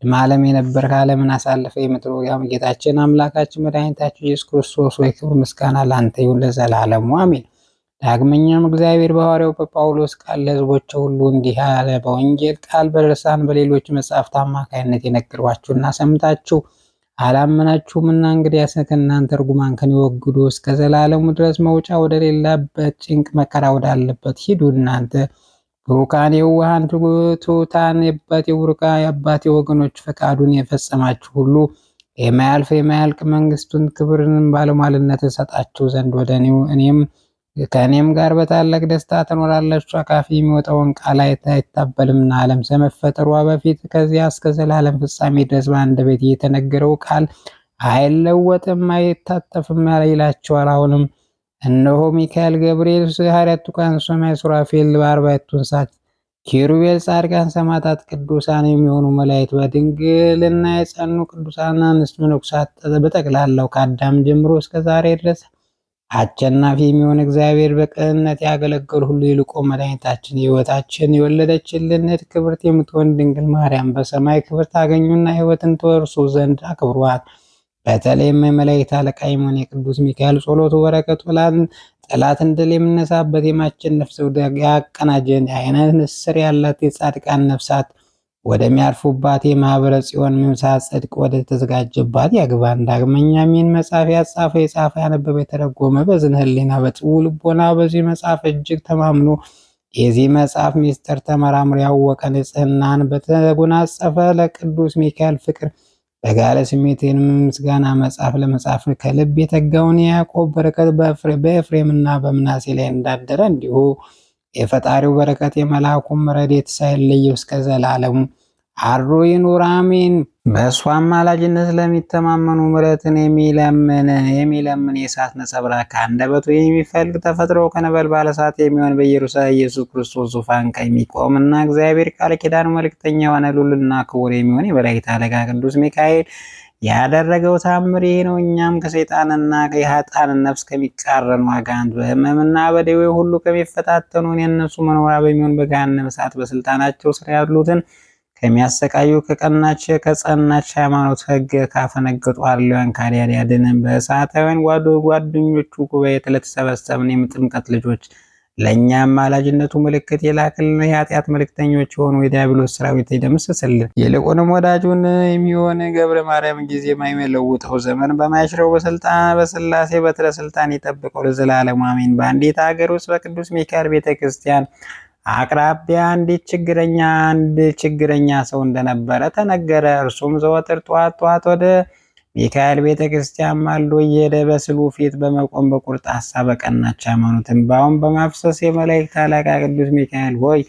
Speaker 1: ቅድመ ዓለም የነበርክ ዓለምን አሳልፈ የምትኖር ጌታችን አምላካችን መድኃኒታችን ኢየሱስ ክርስቶስ ወይ ክብር ምስጋና ለአንተ ይሁን ለዘላለሙ አሜን። ዳግመኛም እግዚአብሔር በሐዋርያው በጳውሎስ ቃል ለሕዝቦች ሁሉ እንዲህ አለ። በወንጌል ቃል በድርሳን በሌሎች መጻሕፍት አማካይነት የነገርኳችሁና ሰምታችሁ አላመናችሁምና እንግዲያስ ከእናንተ እርጉማን ከሚወግዱ እስከ ዘላለሙ ድረስ መውጫ ወደሌለበት ጭንቅ መከራ ወዳለበት ሂዱ። እናንተ ብሩካን የዋሃን ትሑታን የአባቴ ወገኖች ፈቃዱን የፈጸማችሁ ሁሉ የማያልቅ መንግስቱን ክብርን ባለሟልነት እሰጣችሁ ዘንድ ወደ እኔም ከእኔም ጋር በታላቅ ደስታ ትኖራላችሁ። አካፊ የሚወጣውን ቃል አይታበልምና ዓለም ከመፈጠሯ በፊት ከዚያ እስከ ዘላለም ፍጻሜ ድረስ በአንደበቴ የተነገረው ቃል አይለወጥም አይታጠፍም ይላቸዋል። አሁንም እነሆ ሚካኤል፣ ገብርኤል፣ 24ቱ ካህናተ ሰማይ ሱራፌል፣ በአርባዕቱ እንስሳት ኪሩቤል፣ ጻድቃን፣ ሰማዕታት፣ ቅዱሳን የሚሆኑ መላእክት፣ በድንግልና የጸኑ ቅዱሳን አንስት መነኮሳት በጠቅላላው ከአዳም ጀምሮ እስከ ዛሬ ድረስ አሸናፊ የሚሆን እግዚአብሔር በቅንነት ያገለገሉ ሁሉ ይልቁ መድኃኒታችን ሕይወታችን የወለደችልን ክብርት የምትሆን ድንግል ማርያም በሰማይ ክብር ታገኙና ሕይወትን ትወርሱ ዘንድ አክብሯት። በተለይም የመላእክት አለቃ የሚሆን የቅዱስ ሚካኤል ጸሎቱ በረከቱ ጠላትን ድል የምነሳበት የማሸነፍ ዘውድ ያቀናጀን የዓይነ ንስር ያላት የጻድቃን ነፍሳት ወደሚያርፉባት የማኅበረ ጽዮን ምምሳ ጽድቅ ወደ ተዘጋጀባት ያግባን። ዳግመኛም ይህን መጽሐፍ ያጻፈ የጻፈ ያነበበ የተረጎመ በዝነ ሕሊና በጽው ልቦና በዚህ መጽሐፍ እጅግ ተማምኖ የዚህ መጽሐፍ ሚስጥር ተመራምሮ ያወቀ ንጽሕናን በተጎናጸፈ ለቅዱስ ሚካኤል ፍቅር በጋለ ስሜትን ምስጋና መጽሐፍ ለመጻፍ ከልብ የተጋውን የያዕቆብ በረከት በኤፍሬምና በምናሴ ላይ እንዳደረ እንዲሁ የፈጣሪው በረከት የመልአኩም ረድኤት ሳይለየው እስከ ዘላለሙ አድሮ ይኑር አሜን። በእሱ አማላጅነት ለሚተማመኑ ምሕረትን የሚለምን የእሳት ነጸብራቅ ከአንደበቱ የሚፈልግ ተፈጥሮ ከነበልባለ እሳት የሚሆን ኢየሱስ ክርስቶስ ዙፋን ከሚቆምና እግዚአብሔር ቃል ኪዳን መልእክተኛ የሆነ ልዑልና ክቡር የሚሆን የመላእክት አለቃ ቅዱስ ሚካኤል ያደረገው ታምር ይህ ነው። እኛም ከሰይጣንና የኃጥአን ነፍስ ከሚቃረኑ አጋንንት በሕመምና በደዌ ሁሉ ከሚፈታተኑን የእነሱ መኖሪያ በሚሆን በገሃነመ እሳት በስልጣናቸው ስር ያሉትን ከሚያሰቃዩ ከጸናች ሃይማኖት ሕግ ካፈነገጡ አለውያን ካዲያን ያድነን። በእሳታውያን ጓደኞቹ ጉባኤ ለተሰበሰብን የጥምቀት ልጆች ለእኛም አማላጅነቱ ምልክት የላክልን የኃጢአት መልእክተኞች የሆኑ የዲያብሎስ ሰራዊት ይደምስስልን። ይልቁንም ወዳጁን የሚሆን ገብረ ማርያም ጊዜ የማይለውጠው ዘመን በማይሽረው በስላሴ በትረ ስልጣን ይጠብቀው ለዘላለሙ አሜን። በአንዲት ሀገር ውስጥ በቅዱስ ሚካኤል ቤተክርስቲያን አቅራቢያ አንድ ችግረኛ ሰው እንደነበረ ተነገረ። እርሱም ዘወትር ጠዋት ወደ ሚካኤል ቤተክርስቲያን ማልዶ እየሄደ በስዕሉ ፊት በመቆም በቁርጥ ሐሳብ በቀናች ሃይማኖት እንባውን በማፍሰስ የመላእክት አለቃ ቅዱስ ሚካኤል ሆይ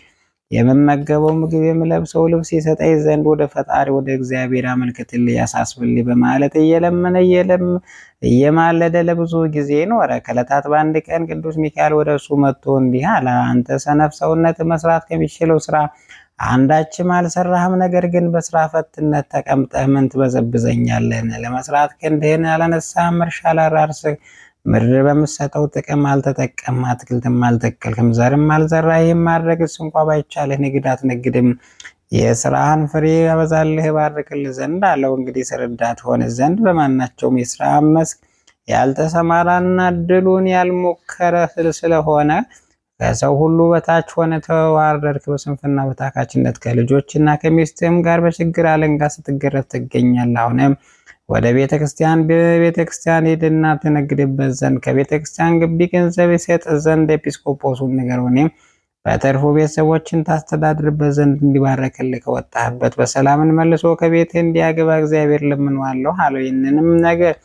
Speaker 1: የምመገበው ምግብ የምለብሰው ልብስ ይሰጠኝ ዘንድ ወደ ፈጣሪ ወደ እግዚአብሔር አመልክትልኝ ያሳስብልኝ በማለት እየማለደ ለብዙ ጊዜ ኖረ። ከዕለታት በአንድ ቀን ቅዱስ ሚካኤል ወደ እሱ መጥቶ እንዲህ አለ። አንተ ሰነፍ፣ ሰውነት መስራት ከሚችለው ስራ አንዳችም አልሰራህም። ነገር ግን በስራ ፈትነት ተቀምጠህ ምን ትበዘብዘኛለህን? ለመስራት ክንድህን አላነሳህም፣ እርሻ አላራርስህ፣ ምድር በምትሰጠው ጥቅም አልተጠቀም፣ አትክልትም አልተከልክም፣ ዘርም አልዘራ። ይህም ማድረግስ እንኳ ባይቻልህ ንግድ አትነግድም። የስራህን ፍሬ ያበዛልህ ባርክልህ ዘንድ አለው። እንግዲህ ረዳት ሆነ ዘንድ በማናቸውም የስራ መስክ ያልተሰማራና እድሉን ያልሞከረ ስለሆነ ከሰው ሁሉ በታች ሆነ ተዋረድክ። በስንፍና በታካችነት ከልጆችና ከሚስትም ጋር በችግር አለንጋ ስትገረፍ ትገኛለህ። አሁንም ወደ ቤተክርስቲያን ሄድና ትነግድበት ዘንድ ከቤተክርስቲያን ግቢ ገንዘብ ይሰጥ ዘንድ ኤጲስቆጶሱን ንገረው። እኔም በተርፎ ቤተሰቦችን ታስተዳድርበት ዘንድ እንዲባረክልህ ከወጣህበት በሰላምን መልሶ ከቤት እንዲያገባ እግዚአብሔር ለምንዋለሁ አለው። ይህንንም ነገር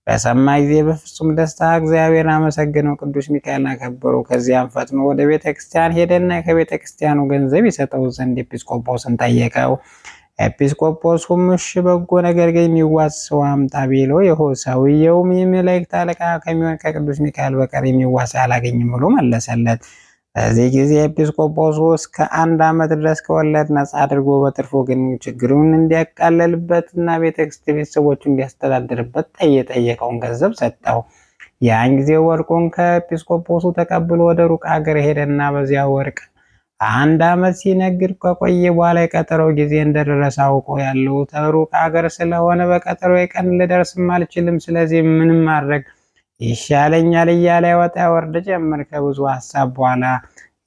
Speaker 1: በሰማ ጊዜ በፍጹም ደስታ እግዚአብሔር አመሰግነው፣ ቅዱስ ሚካኤልን አከበረው። ከዚያም ፈጥኖ ወደ ቤተክርስቲያን ሄደና ከቤተ ክርስቲያኑ ገንዘብ ይሰጠው ዘንድ ኤጲስቆጶስን ጠየቀው። ኤጲስቆጶሱም እሺ በጎ ነገር ግን የሚዋስ ሰው አምጣ ቢለው ሰውየውም የመላእክት አለቃ ከሚሆን ከቅዱስ ሚካኤል በቀር የሚዋስ አላገኝም ብሎ መለሰለት። በዚህ ጊዜ ኤጲስቆጶሱ እስከ 1 ዓመት ድረስ ከወለድ ነጻ አድርጎ በትርፉ ግን ችግሩን እንዲያቃለልበትና ቤተሰቦቹ እንዲያስተዳድርበት የጠየቀውን ገንዘብ ሰጠው። ያን ጊዜ ወርቁን ከኤጲስቆጶሱ ተቀብሎ ወደ ሩቅ ሀገር ሄደና በዚያ ወርቅ 1 ዓመት ሲነግድ ከቆየ በኋላ የቀጠሮ ጊዜ እንደደረሰ አውቆ ያለው ሩቅ ሀገር ስለሆነ በቀጠሮ ቀን ልደርስም አልችልም፣ ስለዚህ ምንም ማድረግ ይሻለኛል እያለ ወጣ ወርድ ጀመር። ከብዙ ሀሳብ በኋላ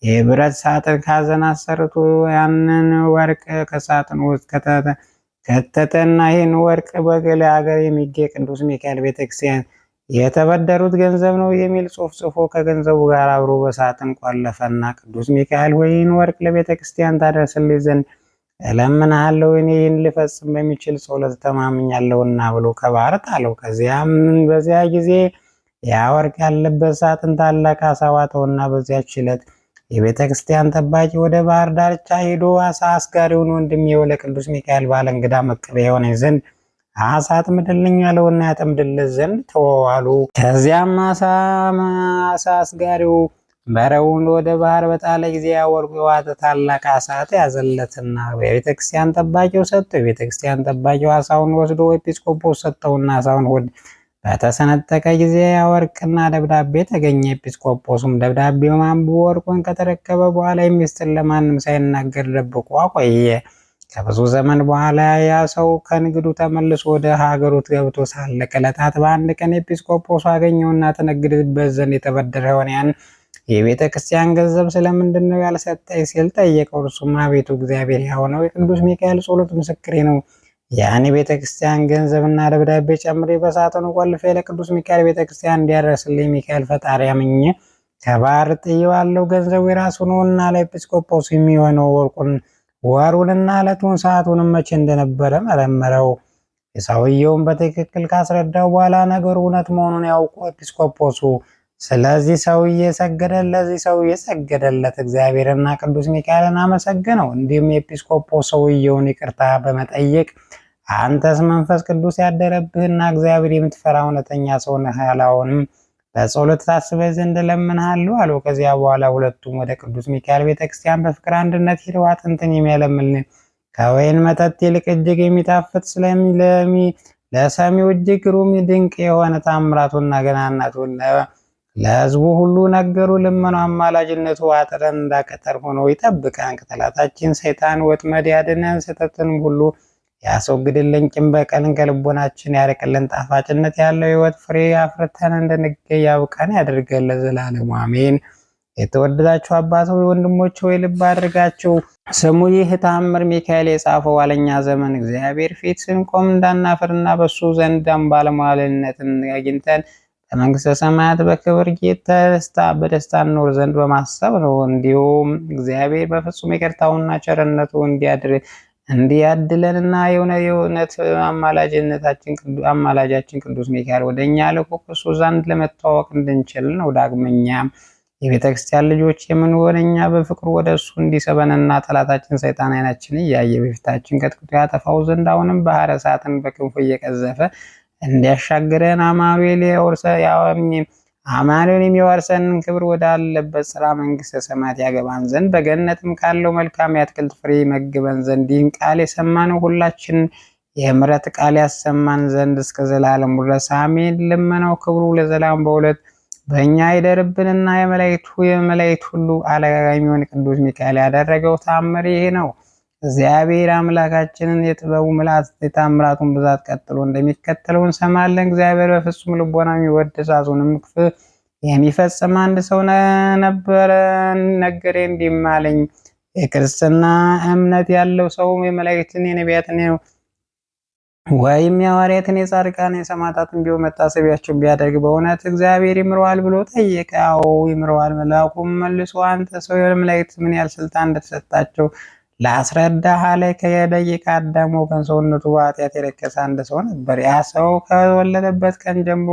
Speaker 1: የብረት ሳጥን ካዘን አሰርቶ ያንን ወርቅ ከሳጥን ውስጥ ከተተና ይህን ወርቅ በገሌ ሀገር የሚገኝ ቅዱስ ሚካኤል ቤተክርስቲያን የተበደሩት ገንዘብ ነው የሚል ጽሑፍ ጽፎ ከገንዘቡ ጋር አብሮ በሳጥን ቆለፈና ቅዱስ ሚካኤል ሆይ ይህን ወርቅ ለቤተክርስቲያን ታደርስልኝ ዘንድ እለምንሃለሁ፣ እኔ ይህን ልፈጽም በሚችል ጸሎት ተማምኛለሁና ብሎ ከባህር ጣለው። በዚያ ጊዜ ያ ወርቅ ያለበት ሳጥን ታላቅ አሳ ዋጠውና በዚያች ዕለት የቤተ ክርስቲያን ጠባቂ ወደ ባህር ዳርቻ ሄዶ አሳ አስጋሪውን ወንድሜው ለቅዱስ ሚካኤል ባለ እንግዳ መቀበያ የሆነ ዘንድ አሳ አጥምድልኝ አለውና ያጠምድለት ዘንድ ተዋዋሉ። ከዚያም አሳ አስጋሪው መረቡን ወደ ባህር በጣለ ጊዜ ያወርቁ የዋጠ ታላቅ አሳ ተያዘለትና የቤተክርስቲያን ጠባቂው ሰጠው። የቤተክርስቲያን ጠባቂው አሳውን ወስዶ ኤጲስቆጶስ ሰጠውና አሳውን በተሰነጠቀ ጊዜ ወርቅና ደብዳቤ ተገኘ። ኤጲስቆጶሱም ደብዳቤውን አንብቦ ወርቁን ከተረከበ በኋላ ሚስጥር ለማንም ሳይናገር ደብቆ አቆየ። ከብዙ ዘመን በኋላ ያ ሰው ከንግዱ ተመልሶ ወደ ሀገሩ ገብቶ ሳለ ከዕለታት በአንድ ቀን ኤጲስቆጶሱ አገኘውና ተነግድበት ዘንድ የተበደረውን ያን የቤተ ክርስቲያን ገንዘብ ስለምንድን ነው ያልሰጠኝ ሲል ጠየቀው። እርሱም አቤቱ እግዚአብሔር ሕያው ነው፣ የቅዱስ ሚካኤል ጸሎት ምስክሬ ነው፣ ያን የቤተ ክርስቲያን ገንዘብና ደብዳቤ ጨምሬ በሳጥኑ ቆልፌ ለቅዱስ ሚካኤል ቤተ ክርስቲያን እንዲያደርስልኝ ሚካኤል ፈጣሪ አምኜ ከባህር ጥዬዋለሁ። ገንዘቡ የራሱ ነውና ለኤጲስቆጶሱ የሚሆነው ወሩንና ዕለቱን ሰዓቱንም መቼ እንደነበረ መረመረው። የሰውየውን በትክክል ካስረዳው በኋላ ነገሩ እውነት መሆኑን ያውቁ ኤጲስቆጶሱ ስለዚህ ሰውዬ ሰገደለት። ለዚህ ሰውዬ ሰገደለት፣ እግዚአብሔርና ቅዱስ ሚካኤልን አመሰገነው። እንዲሁም ኤጲስቆጶስ ሰውየውን ይቅርታ በመጠየቅ አንተስ መንፈስ ቅዱስ ያደረብህና እግዚአብሔር የምትፈራ እውነተኛ ሰው ነህ፣ ያለውንም በጸሎት ታስበህ ዘንድ እለምንሃለሁ አለው። ከዚያ በኋላ ሁለቱም ወደ ቅዱስ ሚካኤል ቤተክርስቲያን በፍቅር አንድነት ሄደው አጥንትን የሚያለመልም ከወይን መጠጥ ይልቅ እጅግ የሚጣፍጥ ለሰሚው እጅግ ግሩም ድንቅ የሆነ ታምራቱና ገናናቱን ለሕዝቡ ሁሉ ነገሩ። ልመናው አማላጅነቱ አጥረን እንዳቀጠር ሆኖ ይጠብቀን፣ ከጠላታችን ሰይጣን ወጥመድ ያድነን፣ ስህተትን ሁሉ ያስወግድልን፣ ቂም በቀልን ከልቦናችን ያርቅልን፣ ጣፋጭነት ያለው ሕይወት ፍሬ አፍርተን እንድንገኝ ያብቃን ያድርገን ለዘላለሙ አሜን። የተወደዳችሁ አባቶች ወንድሞች ሆይ ልብ አድርጋችሁ ስሙ። ይህ ተአምር ሚካኤል የጻፈው ዋለኛ ዘመን እግዚአብሔር ፊት ስንቆም እንዳናፍርና በሱ ዘንድ ባለሟልነትን አግኝተን በመንግስተ ሰማያት በክብር በደስታ እንኖር ዘንድ በማሰብ ነው። እንዲሁም እግዚአብሔር በፍጹም ይቅርታውና ቸርነቱ እንዲያድለንና የእውነት አማላጃችን ቅዱስ ሚካኤል ወደ እኛ ልኮ ከእሱ ዘንድ ለመተዋወቅ እንድንችል ነው። ዳግመኛም የቤተ ክርስቲያን ልጆች የምንሆን እኛ በፍቅሩ ወደ እሱ እንዲስበንና ጠላታችን ሰይጣን ዓይናችን እያየ በፊታችን ቀጥቅጦ ያጠፋው ዘንድ አሁንም ባህረ እሳትን በክንፉ እየቀዘፈ እንዲያሻግረን አማኑኤል የሚወርሰንን ክብር ወዳለበት ስራ መንግስተ ሰማያት ያገባን ዘንድ በገነትም ካለው መልካም የአትክልት ፍሬ መግበን ዘንድ ይህን ቃል የሰማነው ሁላችን የምሕረት ቃል ያሰማን ዘንድ እስከ ዘላለሙ ድረስ አሜን። ልመናው ክብሩ ለዘላለም በእውነት በእኛ ይደርብንና የመላእክት ሁሉ አለቃ የሚሆን ቅዱስ ሚካኤል ያደረገው ተአምር ይሄ ነው። እግዚአብሔር አምላካችንን የጥበቡ ምልአት የታምራቱን ብዛት ቀጥሎ እንደሚከተለው እንሰማለን። እግዚአብሔር በፍጹም ልቦና የሚወድ ትእዛዙንም የሚፈጽም አንድ ሰው ነበረ። ነገሬ እንዲህም አለኝ። የክርስትና እምነት ያለው ሰው የመላእክትን የነቢያትን ወይም የሐዋርያትን የጻድቃን የሰማዕታትን ቢሆን መታሰቢያቸውን ቢያደርግ በእውነት እግዚአብሔር ይምረዋል ብሎ ጠየቀ። አዎ ይምረዋል። መልአኩም መልሶ አንተ ሰው የመላእክት ምን ያህል ስልጣን እንደተሰጣቸው ላስረዳህ አለ። ከደቂቀ አዳም ወገን ሰውነቱ በኃጢአት የረከሰ አንድ ሰው ነበር። ያ ሰው ከወለደበት ቀን ጀምሮ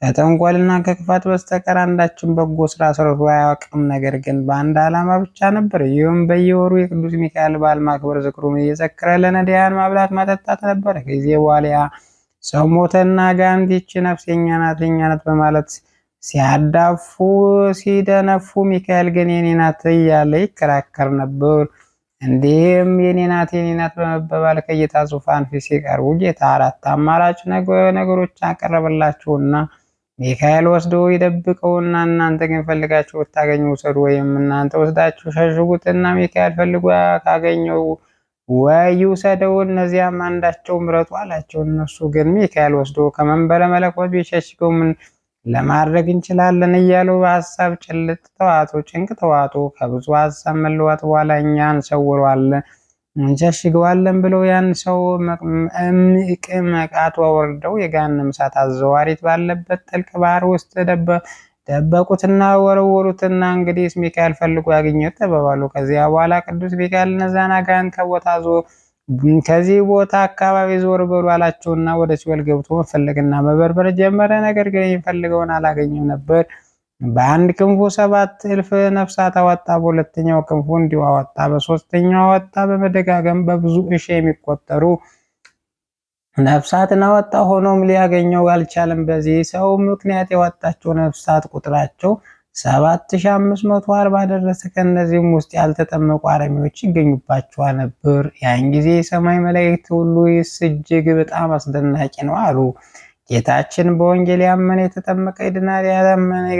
Speaker 1: ከተንኮልና ከክፋት በስተቀር አንዳችን በጎ ስራ ሰርቶ አያውቅም። ነገር ግን በአንድ ዓላማ ብቻ ነበር። ይህም በየወሩ የቅዱስ ሚካኤል በዓል ማክበር፣ ዝክሩን እየዘከረ ለነዳያን ማብላት ማጠጣት ነበር። ከዚህ በኋላ ያ ሰው ሞተና አጋንንት ይህች ነፍስ የእኛ ናት በማለት ሲደነፉ ሚካኤል ግን የኔ ናት እያለ ይከራከር ነበር። እንዲህም የኔ ናት በመባባል ከጌታ ዙፋን ፊት ሲቀርቡ ጌታ አራት አማራጭ ነገሮች አቀረበላቸውና ሚካኤል ወስዶ ይደብቀውና እናንተ ግን ፈልጋችሁ ብታገኙ ውሰዱ፣ ወይም እናንተ ወስዳችሁ ሸሽጉትና ሚካኤል ፈልጎ ካገኘው ወይ ይውሰደው፣ እነዚያም አንዳቸው ምረጡ አላቸው። እነሱ ግን ሚካኤል ወስዶ ከመንበረ መለኮት ቢሸሽገው ምን ለማድረግ እንችላለን እያሉ በሀሳብ ጭንቅ ተዋጡ። ከብዙ ሀሳብ መለዋት በኋላ እኛ እንሰውረዋለን እንሸሽገዋለን ብለው ያን ሰው መቃቱ ወርደው የገሃነመ እሳት አዘዋሪት ባለበት ጥልቅ ባህር ውስጥ ደበቁትና ወረወሩትና እንግዲህ ሚካኤል ፈልጎ ያገኘው ተባባሉ። ከዚያ በኋላ ቅዱስ ሚካኤል እነዛን አጋንንት ከዚህ ቦታ አካባቢ ዞር በሉ አላቸውና ወደ ሲኦል ገብቶ መፈለግና መበርበር ጀመረ። ነገር ግን የሚፈልገውን አላገኘም ነበር። በአንድ ክንፉ 7,000 ነፍሳት አወጣ፣ በሁለተኛው ክንፉ እንዲሁ አወጣ፣ በሶስተኛው አወጣ። በመደጋገም በብዙ ሺህ የሚቆጠሩ ነፍሳትን አወጣ። ሆኖም ሊያገኘው አልቻለም። በዚህ ሰው ምክንያት ያወጣቸው ነፍሳት ቁጥራቸው 7,540 ደረሰ። ከእነዚህም ውስጥ ያልተጠመቁ አረሚዎች ይገኙባቸዋል ነበር። ያን ጊዜ የሰማይ መላእክት ሁሉ ይህስ እጅግ በጣም አስደናቂ ነው አሉ። ጌታችን በወንጌል ያመነ የተጠመቀ ይድናል፣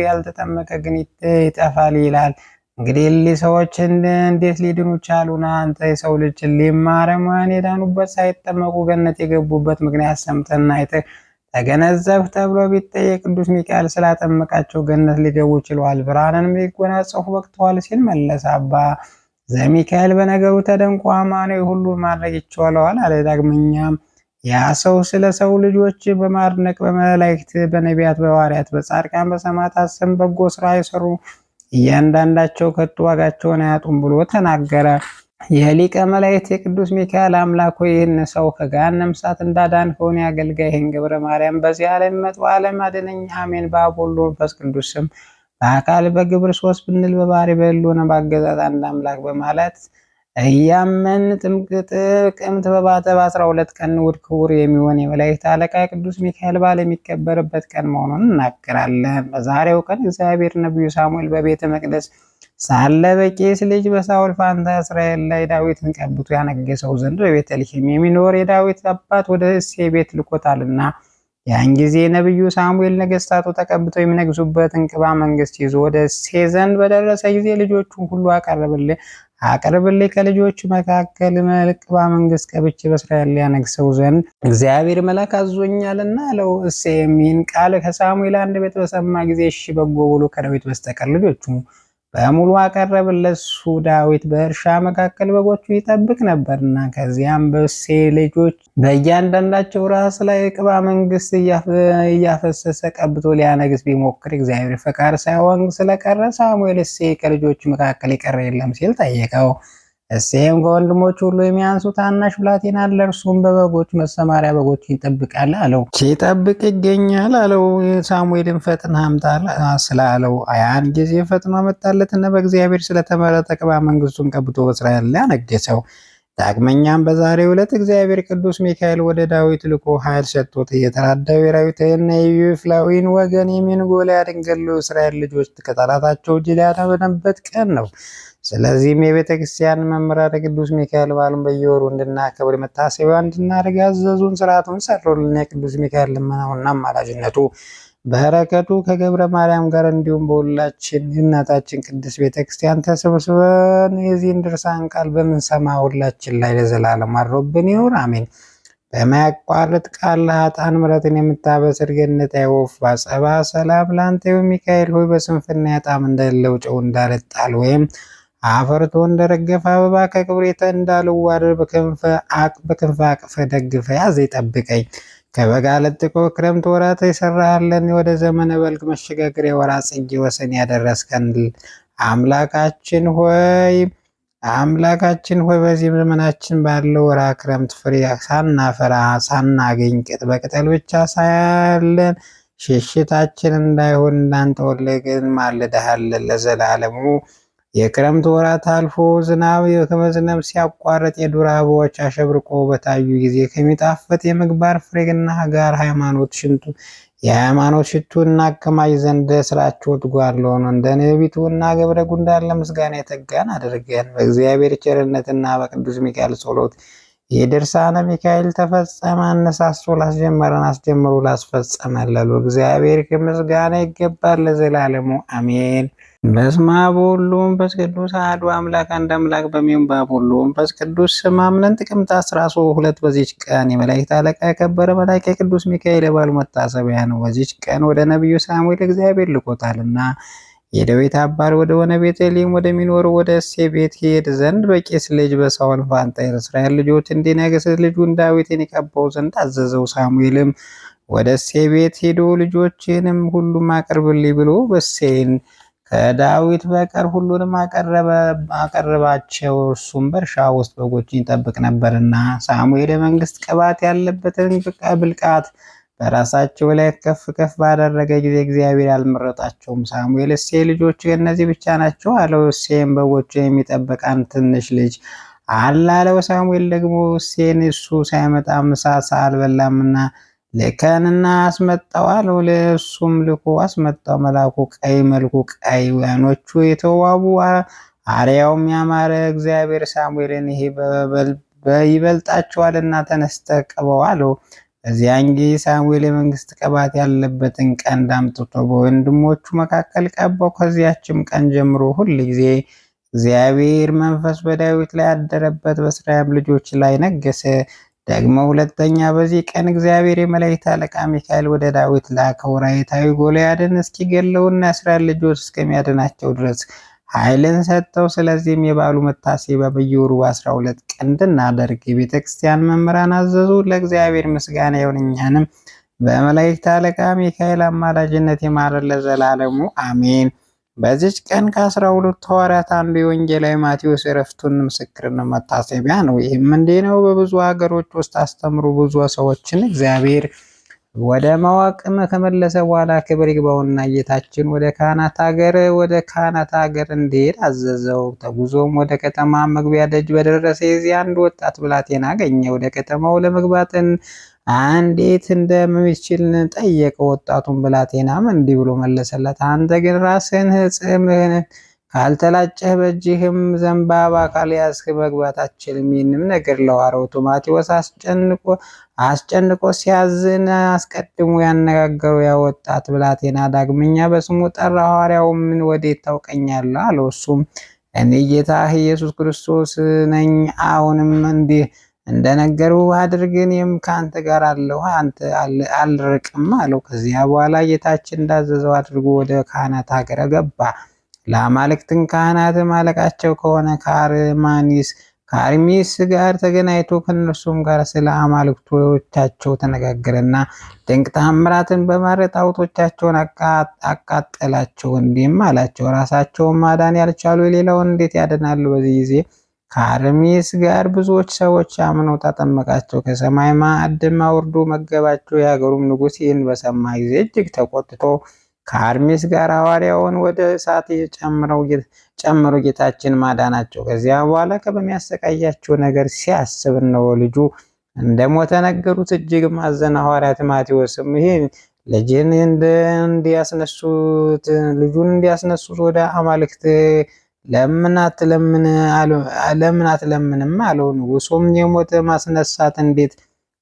Speaker 1: ያልተጠመቀ ግን ይጠፋል ይላል። እንግዲህ እሊህ ሰዎች እንዴት ሊድኑ ቻሉና? አንተ የሰው ልጅ ሊማረማን የዳኑበት ሳይጠመቁ ገነት የገቡበት ምክንያት ሰምተና ተገነዘብ ተብሎ ቢጠየቅ ቅዱስ ሚካኤል ስላጠመቃቸው ገነት ሊገቡ ችለዋል፣ ብርሃንንም ሊጎናጸፉ በቅተዋል ሲል መለሰ። አባ ዘሚካኤል በነገሩ ተደንቆ አማኑኤል ሁሉ ማድረግ ይቻለዋል አለ። ዳግመኛም ያ ሰው ስለ ሰው ልጆች በማድነቅ በመላእክት፣ በነቢያት፣ በሐዋርያት፣ በጻድቃን፣ በሰማዕታት ስም በጎ ስራ የሰሩ እያንዳንዳቸው ከቶ ዋጋቸውን አያጡም ብሎ ተናገረ። የሊቀ መላእክት የቅዱስ ሚካኤል አምላክ ሆይ ይህን ሰው ከገሃነመ እሳት እንዳዳንከው የአገልጋይህን ገብረ ማርያም በዚህ ዓለም የሚመጣው ዓለም አድነኝ። አሜን። በአብ ወልድ ወመንፈስ ቅዱስ ስም በአካል በግብር ሶስት ብንል በባህሪ በሕልውና በአገዛዝ አንድ አምላክ በማለት እያመን ጥቅምት በባተ በ12 ቀን ውድ ክቡር የሚሆን የመላእክት አለቃ ቅዱስ ሚካኤል በዓል የሚከበርበት ቀን መሆኑን እናገራለን። በዛሬው ቀን እግዚአብሔር ነቢዩ ሳሙኤል በቤተ መቅደስ ሳለ በቂስ ልጅ በሳኦል ፋንታ እስራኤል ላይ ዳዊትን ቀብቶ ያነገሰው ዘንድ በቤተልሔም የሚኖር የዳዊት አባት ወደ እሴይ ቤት ልኮታልና ያን ጊዜ ነቢዩ ሳሙኤል ነገስታቱ ተቀብተው የሚነግሱበትን ቅባ መንግስት ይዞ ወደ እሴይ ዘንድ በደረሰ ጊዜ ልጆቹን ሁሉ አቅርብልኝ ከልጆቹ መካከል ቅባ መንግስት ቀብቼ በእስራኤል ሊያነግሰው ዘንድ እግዚአብሔር መልአክ አዞኛልና አለው። እሴይም ይህን ቃል ከሳሙኤል አንደበት በሰማ ጊዜ እሺ በጎ ብሎ ከዳዊት በስተቀር ልጆቹ በሙሉ አቀረበለት። እሱ ዳዊት በእርሻ መካከል በጎቹ ይጠብቅ ነበርና። ከዚያም በእሴይ ልጆች በእያንዳንዳቸው ራስ ላይ ቅባ መንግስት እያፈሰሰ ቀብቶ ሊያነግስ ቢሞክር እግዚአብሔር ፈቃድ ሳይሆን ስለቀረ ሳሙኤል እሴይ ከልጆቹ መካከል የቀረ የለም ሲል ጠየቀው። እሴይም ከወንድሞቹ ሁሉ የሚያንሱ ታናሽ ብላቴና አለ፣ እርሱም በበጎች መሰማሪያ በጎችን ይጠብቃል አለው። ሲጠብቅ ይገኛል አለው። ሳሙኤልን ፈጥነህ አምጣ ስላለው ያን ጊዜ ፈጥኖ አመጣለትና በእግዚአብሔር ስለተመረጠ ቅባ መንግስቱን ቀብቶ በእስራኤል ላይ አነገሰው። ዳግመኛም በዛሬው ዕለት እግዚአብሔር ቅዱስ ሚካኤል ወደ ዳዊት ልኮ ኃይል ሰጥቶት እየተራዳው የራዊትንና የኢዮፍላዊን ወገን የሚን ጎልያድን ገድሎ እስራኤል ልጆች ከጠላታቸው እጅ ሊያዳነበት ቀን ነው። ስለዚህም የቤተ ክርስቲያን መምህራን ቅዱስ ሚካኤል በዓሉን በየወሩ እንድናከብር መታሰቢያ እንድናደርግ ያዘዙን ስርዓቱን ሰሩልን። የቅዱስ ሚካኤል ልመናውና አማላጅነቱ በረከቱ ከገብረ ማርያም ጋር እንዲሁም በሁላችን እናታችን ቅድስት ቤተ ክርስቲያን ተሰብስበን የዚህን ድርሳን ቃል በምንሰማ ሁላችን ላይ ለዘላለም አድሮብን ይኑር አሜን። በማያቋርጥ ቃል ለኃጥአን ምሕረትን የምታበስር ገነት አይወፍ ባጸባ ሰላም ላንተ ይሁን። ሚካኤል ሆይ በስንፍና ያጣም እንደሌለው ጨው እንዳልጣል ወይም አፈርቶ እንደረገፈ አበባ ከክብሬተ እንዳልዋረድ በክንፈ አቅፈ ደግፈ ያዘ ጠብቀኝ። ከበጋ ለጥቆ ክረምት ወራት የሰራሃለን ወደ ዘመነ በልግ መሸጋገሪያ ወራት ጽጌ ወሰን ያደረስከን አምላካችን ሆይ በዚህ ዘመናችን ባለው ወራ ክረምት ፍሬ ሳናፈራ ሳናገኝ በቅጠል ብቻ ሳያለን ሽሽታችን እንዳይሆን እንዳንተ ወለግን ማልደሃለን ለዘላለሙ። የክረምት ወራት አልፎ ዝናብ ከመዝነብ ሲያቋርጥ የዱር አበቦች አሸብርቆ በታዩ ጊዜ ከሚጣፍጥ የምግባር ፍሬና ጋር የሃይማኖት ሽቱ እናከማች ዘንድ ስራቸው ትጓር ለሆነ እንደ ነቢቱ እና ገብረ ጉንዳን ለምስጋና የተጋን አድርገን። በእግዚአብሔር ቸርነትና በቅዱስ ሚካኤል ጸሎት የድርሳነ ሚካኤል ተፈጸመ። አነሳስቶ ላስጀመረን አስጀምሮ ላስፈጸመን ለሉ እግዚአብሔር ምስጋና ይገባል ለዘላለሙ አሜን። በስመ አብ ወወልድ ወመንፈስ ቅዱስ አሐዱ አምላክ አንድ አምላክ በሚሆን በአብ ወወልድ ወመንፈስ ቅዱስ ስም አምነን ጥቅምት 12 በዚች ቀን የመላእክት አለቃ የከበረ መልአክ የቅዱስ ሚካኤል የበዓሉ መታሰቢያ ነው። በዚች ቀን ወደ ነቢዩ ሳሙኤል እግዚአብሔር ልኮታልና የዳዊት አባት ወደ ሆነ ቤተልሔም ወደሚኖሩ ወደ እሴይ ቤት ይሄድ ዘንድ በቂስ ልጅ በሳኦል ፋንታ የእስራኤል ልጆች እንዲነግስ ልጁን ዳዊትን ይቀባው ዘንድ አዘዘው። ሳሙኤልም ወደ እሴይ ቤት ሄዶ ልጆችንም ሁሉም አቅርብልኝ ብሎ በእሴይን ከዳዊት በቀር ሁሉንም አቀረባቸው። እርሱም በእርሻ ውስጥ በጎችን ይጠብቅ ነበርና። ሳሙኤል የመንግስት ቅባት ያለበትን ብልቃት በራሳቸው ላይ ከፍ ከፍ ባደረገ ጊዜ እግዚአብሔር አልመረጣቸውም። ሳሙኤል እሴይ ልጆች እነዚህ ብቻ ናቸው አለው። እሴይም በጎችን የሚጠብቅ አንድ ትንሽ ልጅ አለ አለው። ሳሙኤል ደግሞ እሴይን እሱ ሳይመጣ ምሳ አልበላምና ልከንና አስመጣው አለው። ለእሱም ልኮ አስመጣው። መልአኩ ቀይ መልኩ ቀይ ዓይኖቹ የተዋቡ አርያውም ያማረ እግዚአብሔር ሳሙኤልን ይሄ ይበልጣቸዋልና ተነስተህ ቅባው አለው። በዚያን ጊዜ ሳሙኤል የመንግስት ቅባት ያለበትን ቀንድ አምጥቶ በወንድሞቹ መካከል ቀባው። ከዚያችም ቀን ጀምሮ ሁል ጊዜ እግዚአብሔር መንፈስ በዳዊት ላይ ያደረበት፣ በእስራኤል ልጆች ላይ ነገሰ። ደግሞ ሁለተኛ በዚህ ቀን እግዚአብሔር የመላእክት አለቃ ሚካኤል ወደ ዳዊት ላከው። ራይታዊ ጎልያድን እስኪገለውና የእስራኤል ልጆች እስከሚያድናቸው ድረስ ኃይልን ሰጠው። ስለዚህም የበዓሉ መታሰቢያ በየወሩ 12 ቀን እንድናደርግ የቤተ ክርስቲያን መምህራን አዘዙ። ለእግዚአብሔር ምስጋና ይሁን፣ እኛንም በመላእክት አለቃ ሚካኤል አማላጅነት ይማረን ለዘላለሙ አሜን። በዚች ቀን ከ12 ሐዋርያት አንዱ የወንጌላዊ ማቴዎስ ዕረፍቱን ምስክርነት መታሰቢያ ነው። ይህም እንዲህ ነው። በብዙ ሀገሮች ውስጥ አስተምሮ ብዙ ሰዎችን እግዚአብሔር ወደ ማወቅ ከመለሰ በኋላ ክብር ይግባውና ጌታችን ወደ ካህናት ሀገር እንዲሄድ አዘዘው። ተጉዞም ወደ ከተማ መግቢያ ደጅ በደረሰ ጊዜ አንድ ወጣት ብላቴና አገኘ። ወደ ከተማው ለመግባት እንዴት እንደሚችል ጠየቀ። ወጣቱን ብላቴናም እንዲህ ብሎ መለሰለት፣ አንተ ግን ራስህን ጺምህን ካልተላጨህ በእጅህም ዘንባባ ካልያዝክ መግባት አትችልም። ይህንም ነገር ለሐዋርያው ማቴዎስ አስጨንቆ ሲያዝን አስቀድሞ ያነጋገረው ያ ወጣት ብላቴና ዳግመኛ በስሙ ጠራ። ሐዋርያውም ምን ወዴት ታውቀኛለህ አለው። እሱም እኔ ጌታህ ኢየሱስ ክርስቶስ ነኝ። አሁንም እንዲህ እንደነገሩ አድርግ፣ እኔም ከአንተ ጋር አለሁ፣ አንተ አልርቅም አለው። ከዚያ በኋላ ጌታችን እንዳዘዘው አድርጎ ወደ ካህናት ሀገር ገባ። ለአማልክትን ካህናትም አለቃቸው ከሆነ ከአርሚስ ጋር ተገናኝቶ ከእነርሱም ጋር ስለ አማልክቶቻቸው ተነጋገረና ድንቅ ተአምራትን በማድረግ ጣዖቶቻቸውን አቃጠላቸው። እንዲህም አላቸው፣ ራሳቸውን ማዳን ያልቻሉ የሌላውን እንዴት ያድናሉ? በዚህ ጊዜ ከአርሚስ ጋር ብዙዎች ሰዎች አምነው ተጠመቃቸው። ከሰማይ ማዕድም አውርዶ መገባቸው። የሀገሩም ንጉሥ ይህን በሰማ ጊዜ እጅግ ተቆጥቶ ከአርሚስ ጋር ሐዋርያውን ወደ እሳት ጨምሮ ጌታችን ማዳናቸው። ከዚያ በኋላ በሚያሰቃያቸው ነገር ሲያስብ ነው ልጁ እንደሞተ ነገሩት። እጅግ ማዘነ። ሐዋርያት ማቴዎስም ይሄ ልጁን እንዲያስነሱት ወደ አማልክት ለምን አትለምንም አለው። ንጉሡም የሞተ ማስነሳት እንዴት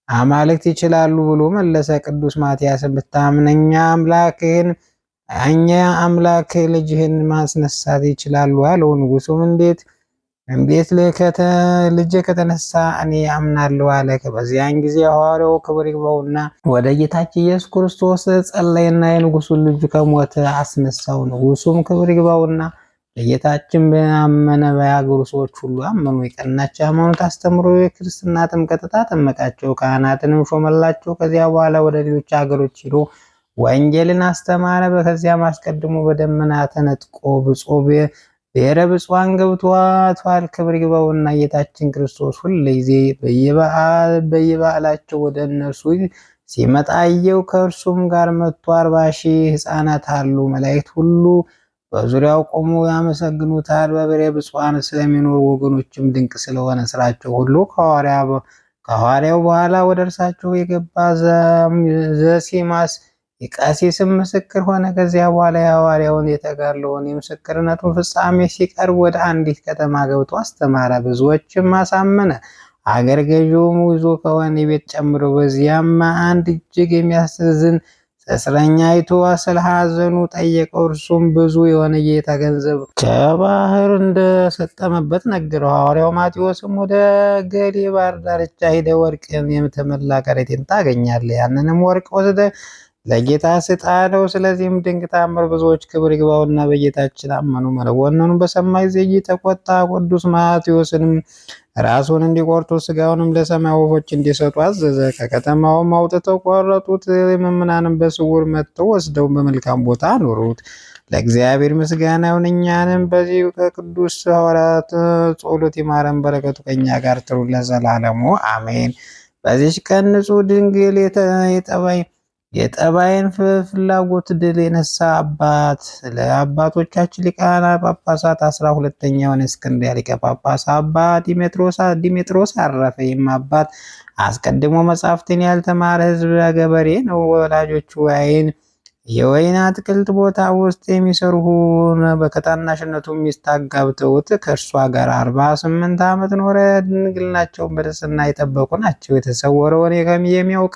Speaker 1: አማልክት ይችላሉ ብሎ መለሰ። ቅዱስ ማትያስን ብታምነኛ አምላክ ልጅህን ማስነሳት ይችላሉ አለው። ንጉሡም እንዴት ልጅ ከተነሳ እኔ አምናለሁ አለ። በዚያን ጊዜ ሐዋርያው ክብር ይግባውና ወደ ጌታችን ኢየሱስ ክርስቶስ ጸለየና የንጉሡን ልጅ ከሞት አስነሳው። ንጉሡም ክብር ይግባውና በጌታችን በአመነ በሀገሩ ሰዎች ሁሉ አመኑ። የቀናች ሃይማኖት አስተምሮ የክርስትና ጥምቀት አጠመቃቸው፣ ካህናትንም ሾመላቸው። ከዚያ በኋላ ወደ ሌሎች ሀገሮች ሄዶ ወንጌልን አስተማረ። ከዚያም አስቀድሞ በደመና ተነጥቆ ብሔረ ብፁዓን ገብቷል። ክብር ይግባውና ጌታችን ክርስቶስ ሁልጊዜ በየበዓላቸው ወደ እነርሱ ሲመጣ አየው። ከእርሱም ጋር 140,000 ሕፃናት አሉ። መላእክት ሁሉ በዙሪያው ቆሞ ያመሰግኑታል። በብሔረ ብፁዓን ስለሚኖሩ ወገኖችም ድንቅ ስለሆነ ስራቸው ሁሉ ከሐዋርያው በኋላ ወደ እርሳቸው የገባ ዘሲማስ የቀሲስም ምስክር ሆነ። ከዚያ በኋላ የሐዋርያውን የተጋድሎውን የምስክርነቱን ፍጻሜ ሲቀርብ ወደ አንዲት ከተማ ገብቶ አስተማረ፣ ብዙዎችም አሳመነ። አገር ገዢውም ይዞ ከወህኒ ቤት ጨምሮ በዚያም አንድ እጅግ የሚያሳዝን እስረኛ አይቶ ስለ ሐዘኑ ጠየቀው። እርሱም ብዙ የሆነ ጌታ ገንዘብ ከባህር እንደሰጠመበት ነገረው። ሐዋርያው ማቴዎስም ወደ ገሌ ባህር ዳርቻ ሄደ፣ ወርቅን የምትመላ ከረጢት ታገኛለህ፣ ያንንም ወርቅ ወስደ ለጌታ ስጥ አለው። ስለዚህም ድንቅ ተአምር ብዙዎች ክብር ይግባውና በጌታችን አመኑ። መለወኑን በሰማ ጊዜ ተቆጣ። ቅዱስ ማቴዎስንም ራሱን እንዲቆርጡ ስጋውንም ለሰማይ ወፎች እንዲሰጡ አዘዘ። ከከተማውም አውጥተው ቆረጡት። ምዕመናንም በስውር መጥተው ወስደው በመልካም ቦታ አኖሩት። ለእግዚአብሔር ምስጋና ይሁን፣ እኛንም በዚህ ከቅዱስ ሐዋርያት ጸሎት ይማረን፣ በረከቱ ከኛ ጋር ትኑር ለዘላለሙ አሜን። በዚች ቀን ንጹሕ ድንግል የጠባይን ፍላጎት ድል የነሳ አባት ለአባቶቻችን ሊቃነ ጳጳሳት 12ኛውን እስክንድርያ ሊቀ ጳጳስ አባ ዲሜጥሮስ አረፈ። ይህም አባት አስቀድሞ መጻሕፍትን ያልተማረ ሕዝብ ገበሬ ነው። ወላጆቹ የወይን አትክልት ቦታ ውስጥ የሚሰሩ በከታናሽነቱ ሚስት አጋብተውት ከእርሷ ጋር 48 ዓመት ኖረ። ድንግልናቸውን በንጽሕና የጠበቁ ናቸው። የተሰወረውን የሚያውቅ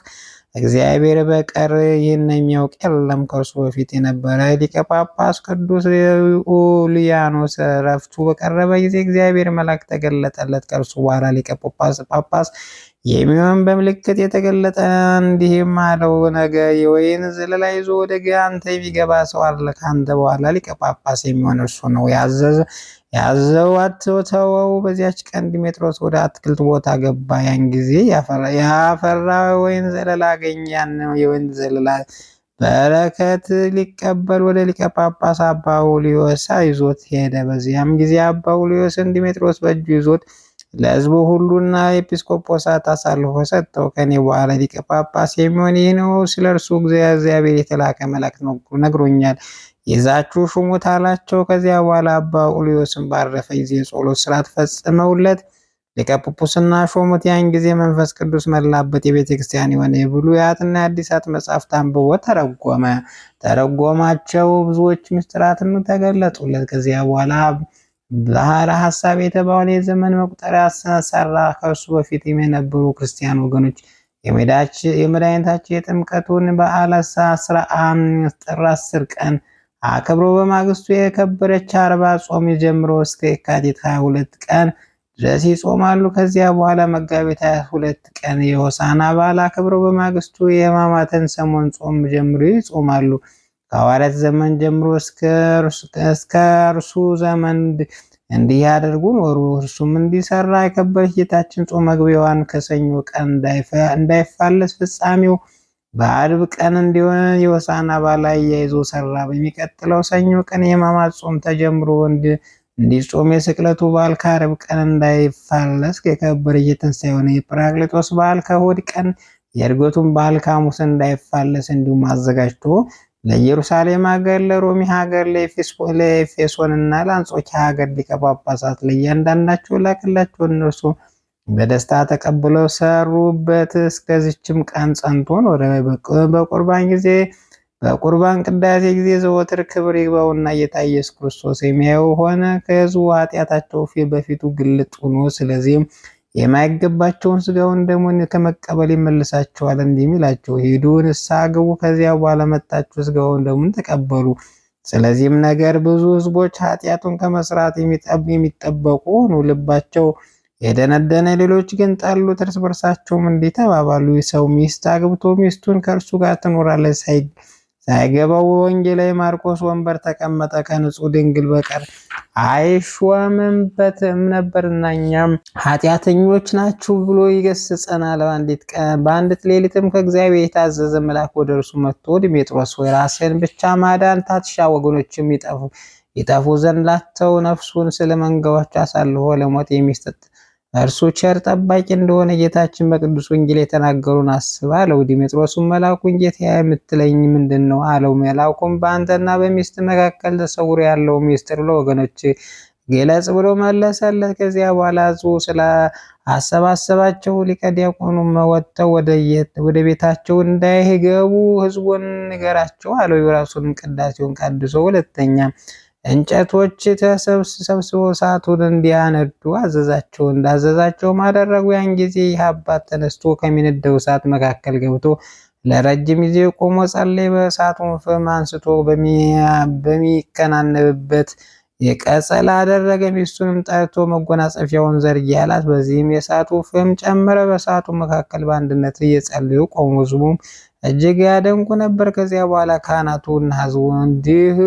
Speaker 1: እግዚአብሔር በቀር ይህን የሚያውቅ የለም። ከእርሱ በፊት የነበረ ሊቀ ጳጳስ ቅዱስ ኡልያኖስ ዕረፍቱ በቀረበ ጊዜ እግዚአብሔር መልአክ ተገለጠለት። ከእርሱ በኋላ ሊቀ ጳጳስ የሚሆን በምልክት የተገለጠ እንዲህም አለው፣ ነገ የወይን ዘለላ ይዞ ወደ አንተ የሚገባ ሰው አለ። ከአንተ በኋላ ሊቀ ጳጳስ የሚሆን እርሱ ነው። ያዘው አትተወው። በዚያች ቀን ዲሜጥሮስ ወደ አትክልት ቦታ ገባ። ያን ጊዜ ያፈራ ወይን ዘለላ አገኘ። ያን የወይን ዘለላ በረከት ሊቀበል ወደ ሊቀ ጳጳስ አባ አውሊዮስ ይዞት ሄደ። በዚያም ጊዜ አባ አውሊዮስን ዲሜጥሮስ በእጁ ይዞት ለሕዝቡ ሁሉና ኤጲስቆጶሳት አሳልፎ ሰጠው። ከኔ በኋላ ሊቀ ጳጳስ የሚሆን ይህ ነው፣ ስለ እርሱ እግዚአብሔር የተላከ መልአክ ነግሮኛል፣ ይዛችሁ ሹሙት አላቸው። ከዚያ በኋላ አባ አውሊዮስን ባረፈ ጊዜ የጸሎት ሥርዓት ፈጽመውለት ሊቀ ጵጵስና ሾሙት። ያን ጊዜ መንፈስ ቅዱስ መላበት። የቤተ ክርስቲያን የሆነ የብሉያትና የአዲሳት መጻሕፍት አንብቦ ተረጎማቸው። ብዙዎች ምስጢራትም ተገለጡለት። ከዚያ በኋላ ባሕረ ሐሳብ የተባለ የዘመን መቁጠሪያ ሰራ። ከእርሱ በፊት የነበሩ ክርስቲያን ወገኖች የመድኃኒታችን የጥምቀቱን በዓለ ጥር 10 ቀን አክብሮ በማግስቱ የከበረች 40 ጾም ጀምሮ እስከ የካቲት 22 ቀን ድረስ ይጾማሉ። ከዚያ በኋላ መጋቢት 22 ቀን የሆሳዕና በዓል አክብረው በማግስቱ የሕማማትን ሰሞን ጾም ጀምሮ ይጾማሉ። ከሐዋርያት ዘመን ጀምሮ እስከ እርሱ ዘመን እንዲህ ያደርጉ ኖሩ። እርሱም እንዲሰራ የከበረች ጌታችን ጾመ መግቢያዋን ከሰኞ ቀን እንዳይፋለስ ፍጻሜው በአርብ ቀን እንዲሆን የሆሳዕና በዓል አያይዞ ሰራ። በሚቀጥለው ሰኞ ቀን የሕማማት ጾም ተጀምሮ እንዲጾም የስቅለቱ በዓል ከአርብ ቀን እንዳይፋለስ የከበረ የትንሣኤውን የጰራቅሊጦስ በዓል ከእሑድ ቀን የዕርገቱን በዓል ከሐሙስ እንዳይፋለስ እንዲሁም አዘጋጅቶ ለኢየሩሳሌም ሀገር፣ ለሮሚ ሀገር፣ ለኤፌሶንና ለአንጾኪያ ሀገር ሊቀ ጳጳሳት ለእያንዳንዳቸው ላከላቸው። እነርሱ በደስታ ተቀብለው ሰሩበት። እስከዚችም ቀን ጸንቶ ኖረ። በቁርባን ቅዳሴ ጊዜ ዘወትር ክብር ይግባውና ጌታ ኢየሱስ ክርስቶስ የሚያየው ሆነ። ከሕዝቡ ኃጢአታቸው በፊቱ ግልጥ ሆኖ ስለዚህም የማይገባቸውን ሥጋውን ደሙን ከመቀበል ይመልሳቸዋል። እንዲህም ይላቸው፣ ሂዱ ንስሐ ግቡ፣ ከዚያ በኋላ መጣችሁ ሥጋውን ደሙን ተቀበሉ። ስለዚህም ነገር ብዙ ሕዝቦች ኃጢአቱን ከመስራት የሚጠበቁ ሆኑ። ልባቸው የደነደነ፣ ሌሎች ግን ጠሉት። እርስ በርሳቸውም እንዲህ ተባባሉ፣ ሰው ሚስት አግብቶ ሚስቱን ከእርሱ ጋር ትኖራለች ሳይገባው ወንጌላዊ ማርቆስ ወንበር ተቀመጠ፣ ከንጹሕ ድንግል በቀር አይሾምበትም ነበርና እኛም ኃጢአተኞች ናችሁ ብሎ ይገስጸናል። በአንዲት ሌሊትም ከእግዚአብሔር የታዘዘ መልአክ ወደ እርሱ መጥቶ ዲሜጥሮስ ሆይ ራስህን ብቻ ማዳን ታትሻ፣ ወገኖችም ይጠፉ ዘንድ ላተው ነፍሱን ስለ መንጋዎች አሳልፎ ለሞት የሚሰጥ እርሱ ቸር ጠባቂ እንደሆነ ጌታችን በቅዱስ ወንጌል የተናገሩን አስብ አለው። ዲሜጥሮስም መልአኩን ጌታዬ የምትለኝ ምንድን ነው አለው። መልአኩም በአንተና በሚስት መካከል ተሰውሮ ያለው ሚስጥር ለወገኖች ግለጽ ብሎ መለሰለት። ከዚያ በኋላ ሕዝቡ ስለ አሰባሰባቸው ሊቀ ዲያቆኑም ወጥተው ወደ ቤታቸው እንዳይገቡ ሕዝቡን ንገራቸው አለው። የራሱንም ቅዳሴውን ቀድሶ ሁለተኛ እንጨቶች ተሰብስበው እሳቱን እንዲያነዱ አዘዛቸው። እንዳዘዛቸውም አደረጉ። ያን ጊዜ ይህ አባት ተነስቶ ከሚነደው እሳት መካከል ገብቶ ለረጅም ጊዜ ቆሞ ጸለየ። በእሳቱም ፍም አንስቶ በሚከናነብበት የቀጸላ አደረገ። ሚስቱንም ጠርቶ መጎናጸፊያውን ዘርጊ አላት። በዚህም የእሳቱ ፍም ጨመረ። በእሳቱ መካከል በአንድነት እየጸለዩ ቆሙ። ሕዝቡም እጅግ ያደንቁ ነበር። ከዚያ በኋላ ካህናቱና ሕዝቡ እንዲህ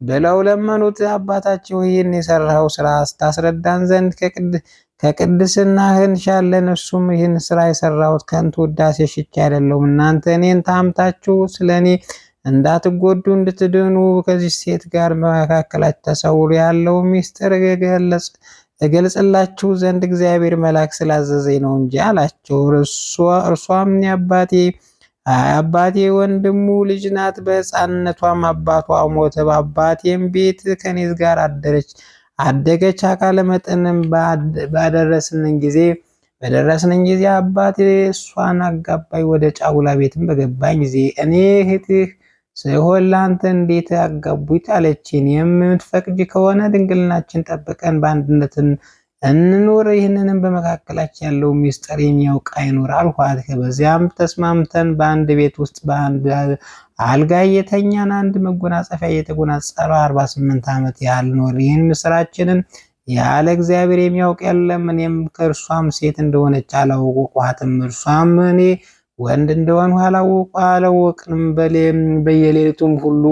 Speaker 1: ብለው ለመኑት፣ አባታቸው ይህን የሰራው ስራ ታስረዳን ዘንድ ከቅድስናህ እንሻለን። እሱም ይህን ስራ የሰራሁት ከንቱ ውዳሴ ሽቼ አይደለሁም፣ እናንተ እኔን ታምታችሁ ስለ እኔ እንዳትጎዱ እንድትድኑ ከዚህ ሴት ጋር በመካከላችሁ ተሰውሮ ያለው ሚስጥር እገልጽላችሁ ዘንድ እግዚአብሔር መልአክ ስላዘዘኝ ነው እንጂ አላቸው። እርሷም አባቴ ወንድሙ ልጅ ናት። በሕፃንነቷም አባቷ ሞተ። በአባቴም ቤት ከኔ ጋር አደገች። አካለ መጠንም በደረስን ጊዜ አባቴ እሷን አጋባኝ። ወደ ጫጉላ ቤትም በገባኝ ጊዜ እኔ እህትህ ስሆን ለአንተ እንዴት አጋቡኝ አለችኝ። የምትፈቅጂ ከሆነ ድንግልናችን ጠብቀን በአንድነት እንኑር፣ ይህንንም በመካከላችን ያለው ሚስጥር የሚያውቅ አይኑር አልኋት። በዚያም ተስማምተን በአንድ ቤት ውስጥ በአንድ አልጋ እየተኛን አንድ መጎናጸፊያ እየተጎናጸረ 48 ዓመት ያህል ኖር። ይህን ምስራችንን ያለ እግዚአብሔር የሚያውቅ የለም። እኔም ከእርሷም ሴት እንደሆነች አላወቅኋትም፣ እርሷም እኔ ወንድ እንደሆንሁ አላወቅንም። በየሌሊቱም ሁሉ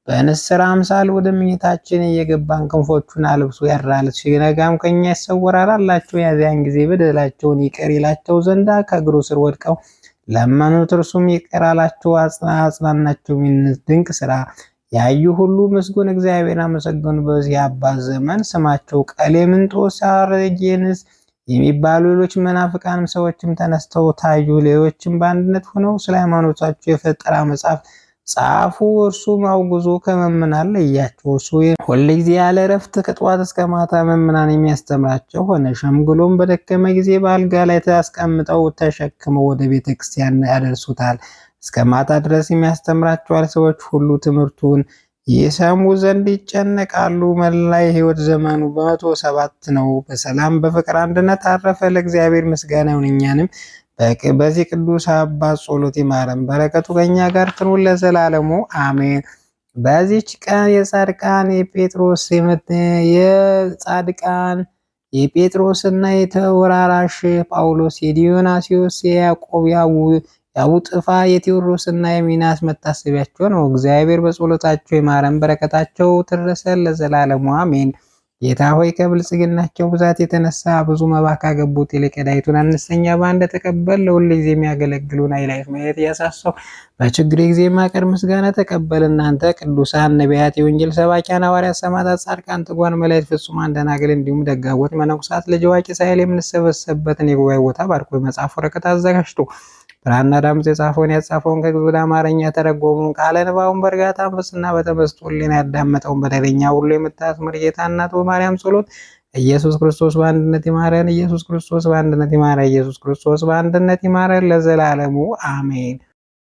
Speaker 1: በንስር አምሳል ወደ መኝታችን እየገባን ክንፎቹን አልብሶ ያድራል፣ ሲነጋም ከኛ ይሰወራል አላቸው። ያዚያን ጊዜ በደላቸውን ይቅር ይላቸው ዘንድ ከእግሩ ስር ወድቀው ለመኑት፣ እርሱም ይቅር አላቸው አጽናናቸው። ድንቅ ስራ ያዩ ሁሉ ምስጉን እግዚአብሔር አመሰገኑ። በዚህ አባት ዘመን ስማቸው ቀሌምንጦስ፣ አርጌንስ የሚባሉ ሌሎች መናፍቃንም ሰዎችም ተነስተው ታዩ። ሌሎችም በአንድነት ሆነው ስለ ሃይማኖታቸው የፈጠራ መጽሐፍ ጻፉ። እርሱም አውግዞ ከምዕመናን ለያቸው። እርሱ ሁልጊዜ ያለ እረፍት ከጠዋት እስከ ማታ ምዕመናን የሚያስተምራቸው ሆነ። ሸምግሎም በደከመ ጊዜ በአልጋ ላይ አስቀምጠው ተሸክመው ወደ ቤተ ክርስቲያን ያደርሱታል። እስከ ማታ ድረስ የሚያስተምራቸዋል። ሰዎች ሁሉ ትምህርቱን ይሰሙ ዘንድ ይጨነቃሉ። መላ የሕይወት ዘመኑ 107 ነው። በሰላም በፍቅር አንድነት አረፈ። ለእግዚአብሔር ምስጋና ይሁን፣ እኛንም በዚህ ቅዱስ አባት ጸሎት ይማረን፣ በረከቱ ከኛ ጋር ትኑር ለዘላለሙ አሜን። በዚች ቀን የጻድቃን የጴጥሮስና የተወራራሽ ጳውሎስ፣ የዲዮናስዮስ፣ የያዕቆብ፣ የአቡጥፋ፣ የቴዎድሮስና የሚናስ መታሰቢያቸው ነው። እግዚአብሔር በጸሎታቸው ይማረን፣ በረከታቸው ትድረሰን ለዘላለሙ አሜን። ጌታ ሆይ ከብልጽግናቸው ብዛት የተነሳ ብዙ መባ ካገቡት ይልቅ የዳይቱን አነስተኛ ባንድ ተቀበል። ለሁል ጊዜ የሚያገለግሉን አይላይፍ ማየት እያሳሰው በችግር ጊዜ ማቀር ምስጋና ተቀበል። እናንተ ቅዱሳን ነቢያት፣ የወንጌል ሰባኪያን ሐዋርያት፣ ሰማዕታት፣ ጻድቃን፣ ትጉሃን መላእክት፣ ፍጹማን ደናግል እንዲሁም ደጋጎት መነኮሳት ልጅ አዋቂ ሳይል የምንሰበሰብበትን የጉባኤ ቦታ ባርኮ የመጽሐፍ ወረቀት አዘጋጅቶ ብራና ዳምጦ የጻፈውን ያጻፈውን ከግዕዝ ወደ አማርኛ ተረጎሙን ቃለ ንባቡን በእርጋታ መንፈስና በተመስጦ ሕሊና ያዳመጠውን በደለኛ ሁሉ የምታስምር ጌታ እናቱ በማርያም ጸሎት ኢየሱስ ክርስቶስ በአንድነት ይማረን። ኢየሱስ ክርስቶስ በአንድነት ይማረን። ኢየሱስ ክርስቶስ በአንድነት ይማረን ለዘላለሙ አሜን።